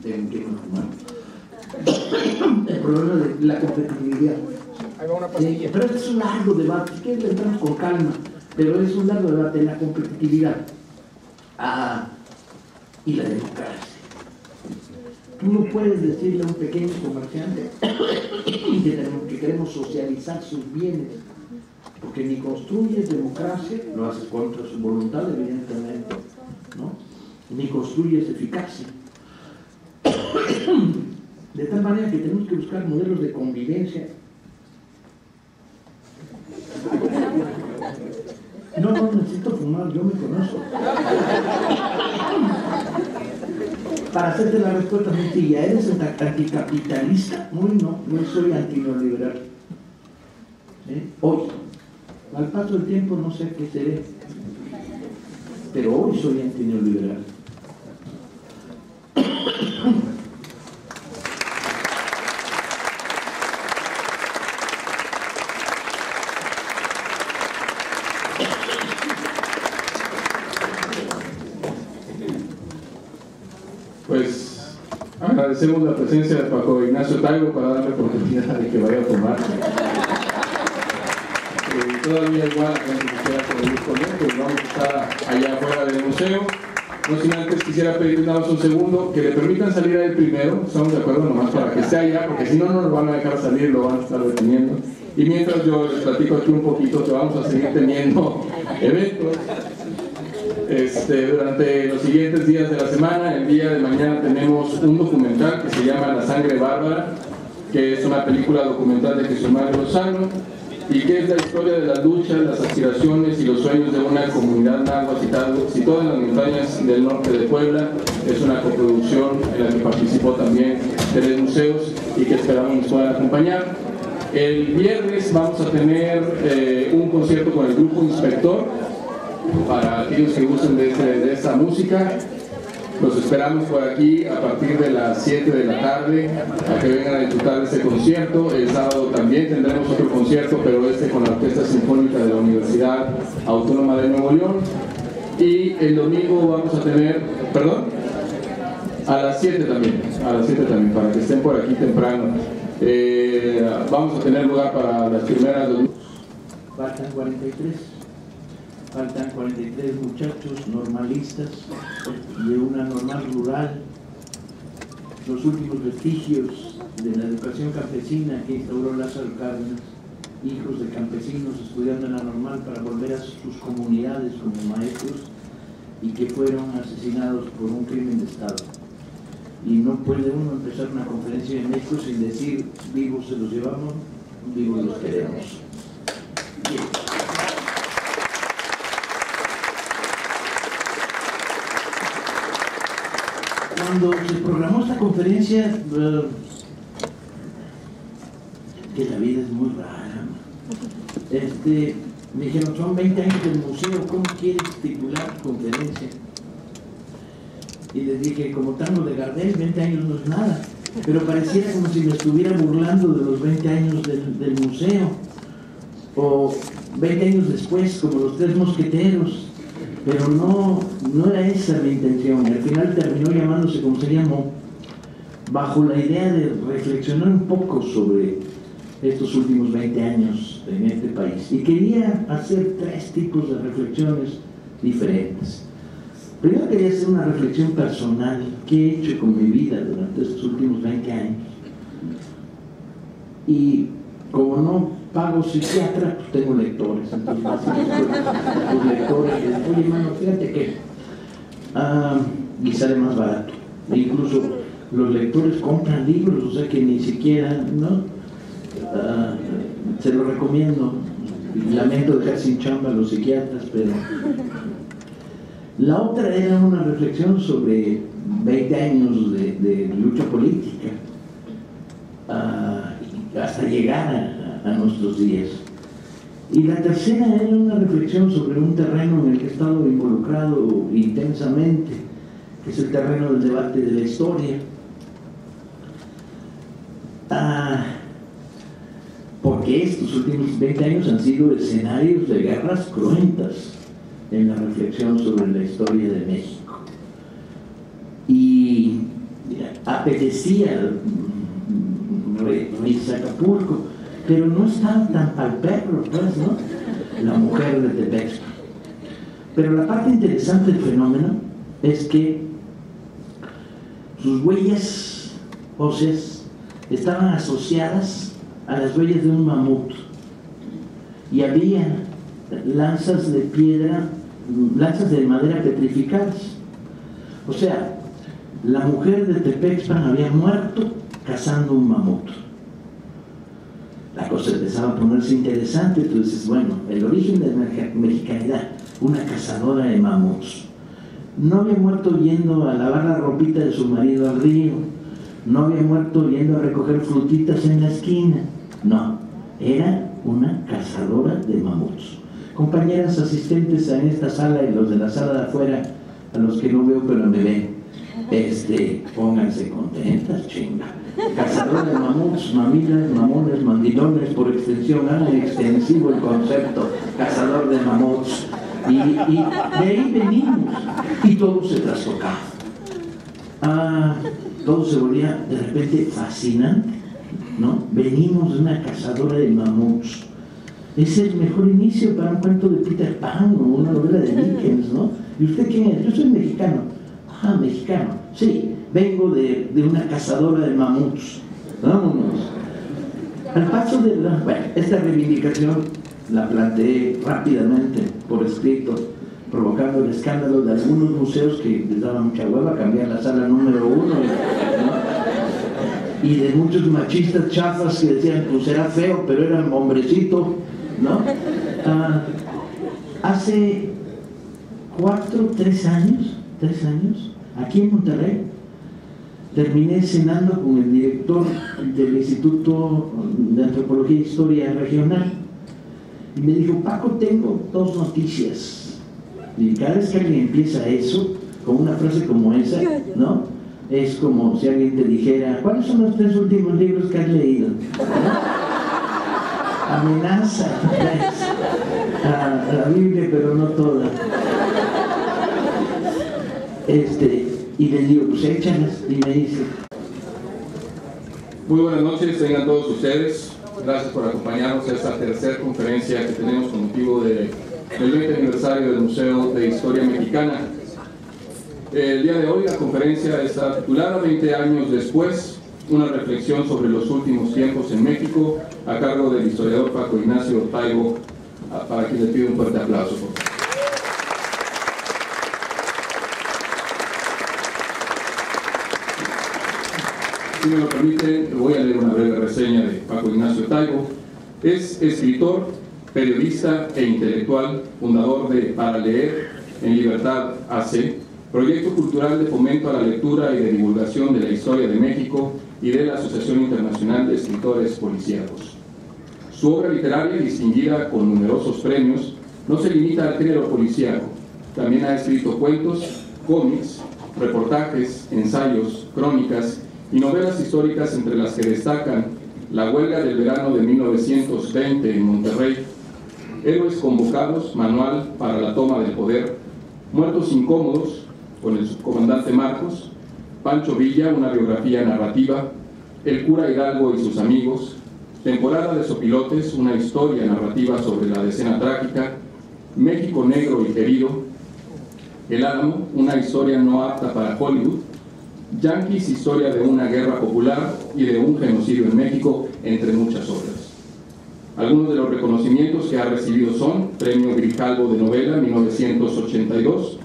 el problema de la competitividad. Pero este es un largo debate, si quieres entramos con calma, pero es un largo debate en la competitividad y la democracia. Tú no puedes decirle a un pequeño comerciante que queremos socializar sus bienes, porque ni construyes democracia, lo haces contra su voluntad, evidentemente, ¿no? Ni construyes eficacia. De tal manera que tenemos que buscar modelos de convivencia. No necesito fumar, yo me conozco. Para hacerte la respuesta sencilla, ¿eres anticapitalista? Hoy no soy antineoliberal. Hoy. Al paso del tiempo no sé qué seré, pero hoy soy antineoliberal. agradecemos la presencia de Paco Ignacio Taibo para darle oportunidad de que vaya a tomar. Todavía igual, la gente quisiera convivir con él, pues vamos a estar allá afuera del museo. No sin antes quisiera pedirle nada más un segundo, que le permitan salir a él primero, estamos de acuerdo, nomás para que esté allá, porque si no, no nos van a dejar salir, lo van a estar deteniendo. Y mientras yo les platico aquí un poquito, que vamos a seguir teniendo eventos durante los siguientes días de la semana. El día de mañana tenemos un documental que se llama La Sangre Bárbara, que es una película documental de Jesús Manuel Lozano, y que es la historia de las luchas, las aspiraciones y los sueños de una comunidad náhuatl situada en las montañas del norte de Puebla. Es una coproducción en la que participó también 3 museos y que esperamos nos puedan acompañar. El viernes vamos a tener un concierto con el grupo Inspector, para aquellos que gusten de esta música. Los esperamos por aquí a partir de las 7 de la tarde a que vengan a disfrutar de este concierto. El sábado también tendremos otro concierto, pero con la Orquesta Sinfónica de la Universidad Autónoma de Nuevo León. Y el domingo vamos a tener, perdón, a las 7 también, para que estén por aquí temprano. Vamos a tener lugar para las primeras 2. Faltan 43 muchachos normalistas de una normal rural, los últimos vestigios de la educación campesina que instauró Lázaro Cárdenas, hijos de campesinos estudiando en la normal para volver a sus comunidades como maestros y que fueron asesinados por un crimen de Estado. Y no puede uno empezar una conferencia en México sin decir vivos se los llevamos, vivos los queremos. Bien. Cuando se programó esta conferencia, que la vida es muy rara, me dijeron, son 20 años del museo, ¿cómo quieres titular tu conferencia? Y les dije, como tango de Gardel, 20 años no es nada, pero pareciera como si me estuviera burlando de los 20 años del museo, o 20 años después, como los 3 mosqueteros. Pero no era esa mi intención. Al final terminó llamándose como se llamó, bajo la idea de reflexionar un poco sobre estos últimos 20 años en este país. Y quería hacer 3 tipos de reflexiones diferentes. Primero quería hacer una reflexión personal, qué he hecho con mi vida durante estos últimos 20 años. Y como no pago psiquiatra, pues tengo lectores, entonces los lectores dicen, oye hermano, fíjate que y sale más barato, e incluso los lectores compran libros, o sea que ni siquiera, ¿no? Se lo recomiendo. Lamento dejar sin chamba a los psiquiatras, pero la otra era una reflexión sobre 20 años de lucha política hasta llegar a nuestros días. Y la tercera era una reflexión sobre un terreno en el que he estado involucrado intensamente, que es el terreno del debate de la historia. Porque estos últimos 20 años han sido escenarios de guerras cruentas en la reflexión sobre la historia de México. Y apetecía irse a Acapulco, pero no estaba tan pa'l perro, pues, ¿no? La mujer de Tepexpan. Pero la parte interesante del fenómeno es que sus huellas óseas estaban asociadas a las huellas de un mamut. Y había lanzas de piedra, lanzas de madera petrificadas. O sea, la mujer de Tepexpan había muerto cazando un mamut. La cosa empezaba a ponerse interesante. Entonces, bueno, el origen de la mexicanidad, una cazadora de mamuts. No había muerto yendo a lavar la ropita de su marido al río, no había muerto yendo a recoger frutitas en la esquina, no, era una cazadora de mamuts. Compañeras asistentes en esta sala y los de la sala de afuera, a los que no veo pero me ven, pónganse contentas, chinga. Cazador de mamuts, mamilas, mamones, mandilones, por extensión, hagan extensivo el concepto, cazador de mamuts. Y de ahí venimos, y todo se trastocaba. todo se volvía de repente fascinante, ¿no? Venimos de una cazadora de mamuts. Es el mejor inicio para un cuento de Peter Pan o una novela de Dickens, ¿no? ¿Y usted quién es? Yo soy mexicano. Ah, mexicano. Sí, vengo de una cazadora de mamuts. Vámonos. Al paso de esta reivindicación la planteé rápidamente por escrito, provocando el escándalo de algunos museos que les daba mucha hueva cambiar la sala número 1, ¿no? Y de muchos machistas chafas que decían, pues era feo, pero era un hombrecito, ¿no? Hace 3 años, aquí en Monterrey, terminé cenando con el director del Instituto de Antropología e Historia Regional y me dijo, Paco, tengo 2 noticias. Y cada vez que alguien empieza eso, con una frase como esa, ¿no? Es como si alguien te dijera, ¿cuáles son los 3 últimos libros que has leído? ¿No? Amenaza a la Biblia, pero no toda. Y le digo, pues échalas, y me dice. Muy buenas noches, tengan todos ustedes. Gracias por acompañarnos a esta tercera conferencia que tenemos con motivo del 20 aniversario del Museo de Historia Mexicana. El día de hoy la conferencia está titulada 20 años después, una reflexión sobre los últimos tiempos en México, a cargo del historiador Paco Ignacio Taibo, para quien le pido un fuerte aplauso. Si me lo permiten, voy a leer una breve reseña de Paco Ignacio Taibo. Es escritor, periodista e intelectual, fundador de Para Leer en Libertad AC, proyecto cultural de fomento a la lectura y de divulgación de la historia de México y de la Asociación Internacional de Escritores Policíacos. Su obra literaria, distinguida con numerosos premios, no se limita al género policíaco. También ha escrito cuentos, cómics, reportajes, ensayos, crónicas y novelas históricas, entre las que destacan La huelga del verano de 1920 en Monterrey, Héroes convocados, Manual para la toma del poder, Muertos incómodos, con el subcomandante Marcos, Pancho Villa, una biografía narrativa, El cura Hidalgo y sus amigos, Temporada de Sopilotes, una historia narrativa sobre la decena trágica, México negro y querido, El Álamo, una historia no apta para Hollywood, Yanquis, historia de una guerra popular y de un genocidio en México, entre muchas otras. Algunos de los reconocimientos que ha recibido son Premio Grijalvo de Novela 1982,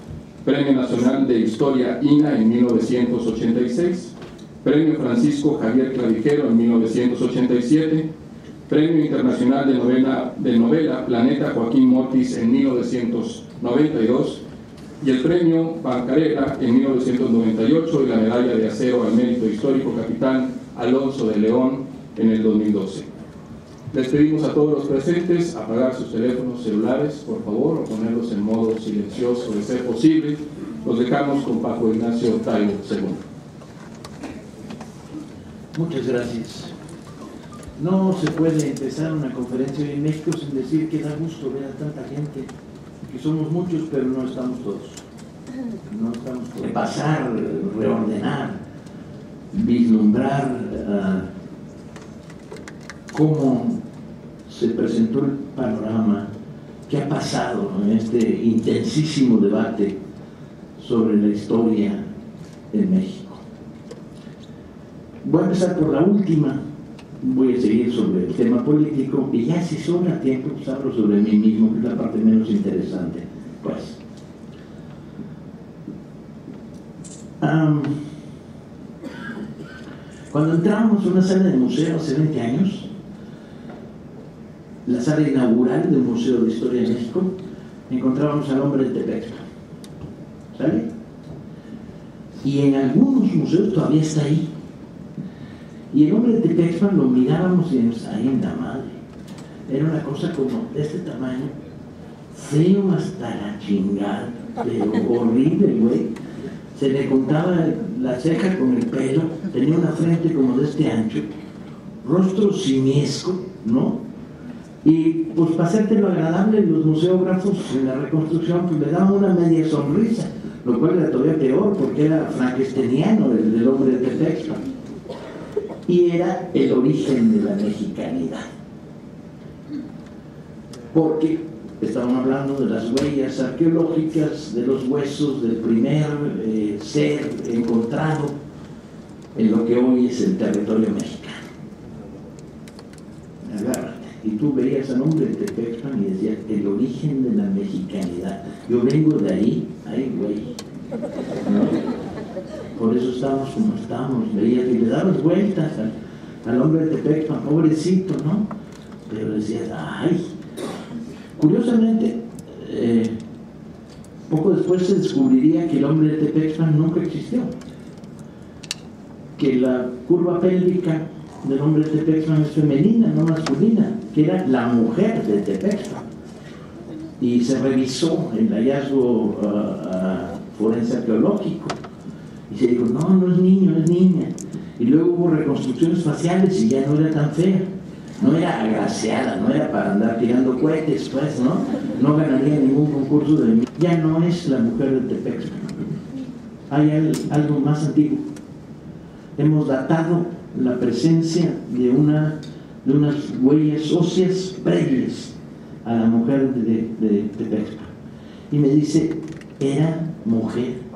Premio Nacional de Historia INA en 1986, Premio Francisco Javier Clavijero en 1987, Premio Internacional de Novela Planeta Joaquín Mortis en 1992, y el Premio Bancarera en 1998 y la Medalla de Acero al Mérito Histórico Capitán Alonso de León en el 2012. Les pedimos a todos los presentes apagar sus teléfonos celulares, por favor, o ponerlos en modo silencioso de ser posible. Los dejamos con Paco Ignacio Taibo II. Muchas gracias. No se puede empezar una conferencia hoy en México sin decir que da gusto ver a tanta gente, que somos muchos, pero no estamos todos. No estamos todos. Repasar, reordenar, vislumbrar cómo se presentó el panorama, qué ha pasado en este intensísimo debate sobre la historia en México. Voy a empezar por la última, voy a seguir sobre el tema político y ya si sobra tiempo pues hablo sobre mí mismo, que es la parte menos interesante. Pues, cuando entramos a una sala de museo hace 20 años, la sala inaugural del Museo de Historia de México, encontrábamos al hombre de Tepexpan, ¿sale? Y en algunos museos todavía está ahí. Y el hombre de Tepexpan lo mirábamos y decíamos, ¡ay, en la madre! Era una cosa como de este tamaño, feo hasta la chingada, pero horrible, güey. Se le juntaba la ceja con el pelo, tenía una frente como de este ancho, rostro simiesco, ¿no? Y pues para hacerte lo agradable, los museógrafos en la reconstrucción pues le daban una media sonrisa, lo cual era todavía peor porque era frankensteiniano el hombre de Tepexpan, y era el origen de la mexicanidad, porque estaban hablando de las huellas arqueológicas, de los huesos del primer ser encontrado en lo que hoy es el territorio mexicano. Agárrate. Y tú veías al hombre de Tepexpan y decías, el origen de la mexicanidad. Yo vengo de ahí, güey. ¿No? Por eso estamos como estamos. Veías y le dabas vueltas al hombre de Tepexpan, pobrecito, ¿no? Pero decías, ay. Curiosamente, poco después se descubriría que el hombre de Tepexpan nunca existió. Que la curva pélvica del hombre de Tepexpan es femenina, no masculina, que era la mujer de Tepexpan. Y se revisó el hallazgo forense arqueológico y se dijo, no, no es niño, es niña. Y luego hubo reconstrucciones faciales y ya no era tan fea, no era agraciada, no era para andar tirando cohetes, pues, ¿no? No ganaría ningún concurso de... Ya no es la mujer de Tepexpan. Hay algo más antiguo. Hemos datado la presencia de unas huellas óseas previas a la mujer de Tepexpan. Y me dice, era mujer.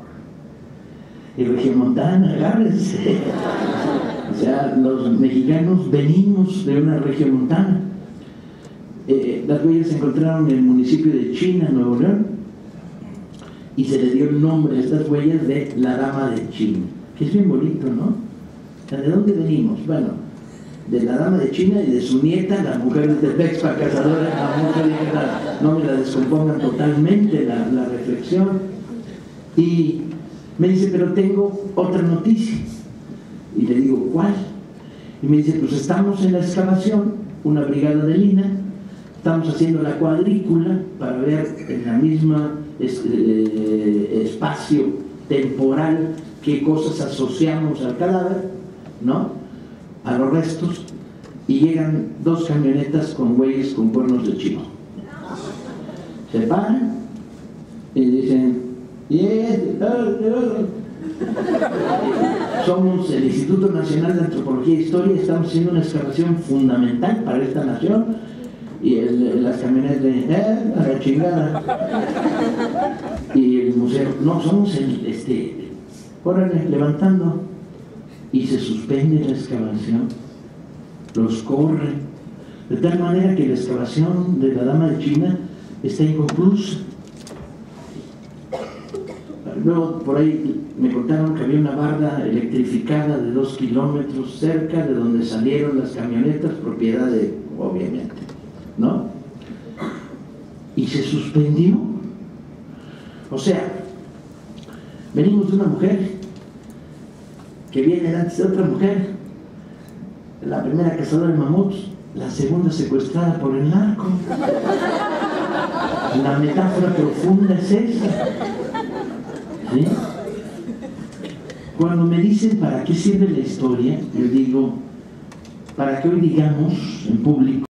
Y regiomontana, agárrense. O sea, los mexicanos venimos de una regiomontana. Las huellas se encontraron en el municipio de China, Nuevo León, y se le dio el nombre a estas huellas de la Dama de China, que es bien bonito, ¿no? ¿De dónde venimos? Bueno, de la Dama de China y de su nieta, la mujer de Tepexpan, cazadora, la mujer de... No me la descompongan totalmente la reflexión. Y me dice, pero tengo otra noticia. Y le digo, ¿cuál? Y me dice, pues estamos en la excavación, una brigada de Lina, estamos haciendo la cuadrícula para ver en la misma espacio temporal qué cosas asociamos al cadáver, ¿no? A los restos, y llegan 2 camionetas con güeyes con cuernos de chivo. Se paran y dicen, somos el Instituto Nacional de Antropología e Historia, estamos haciendo una excavación fundamental para esta nación, y las camionetas de a la chingada. Y el museo, no, somos órale, levantando, y se suspende la excavación, los corre, de tal manera que la excavación de la Dama de China está inconclusa. Luego por ahí me contaron que había una barda electrificada de 2 kilómetros cerca de donde salieron las camionetas, propiedad de, obviamente, ¿no? Y se suspendió. O sea, venimos de una mujer que viene antes de otra mujer, la primera cazadora de mamuts, la segunda secuestrada por el narco. La metáfora profunda es esa. ¿Sí? Cuando me dicen para qué sirve la historia, yo digo, para que hoy digamos en público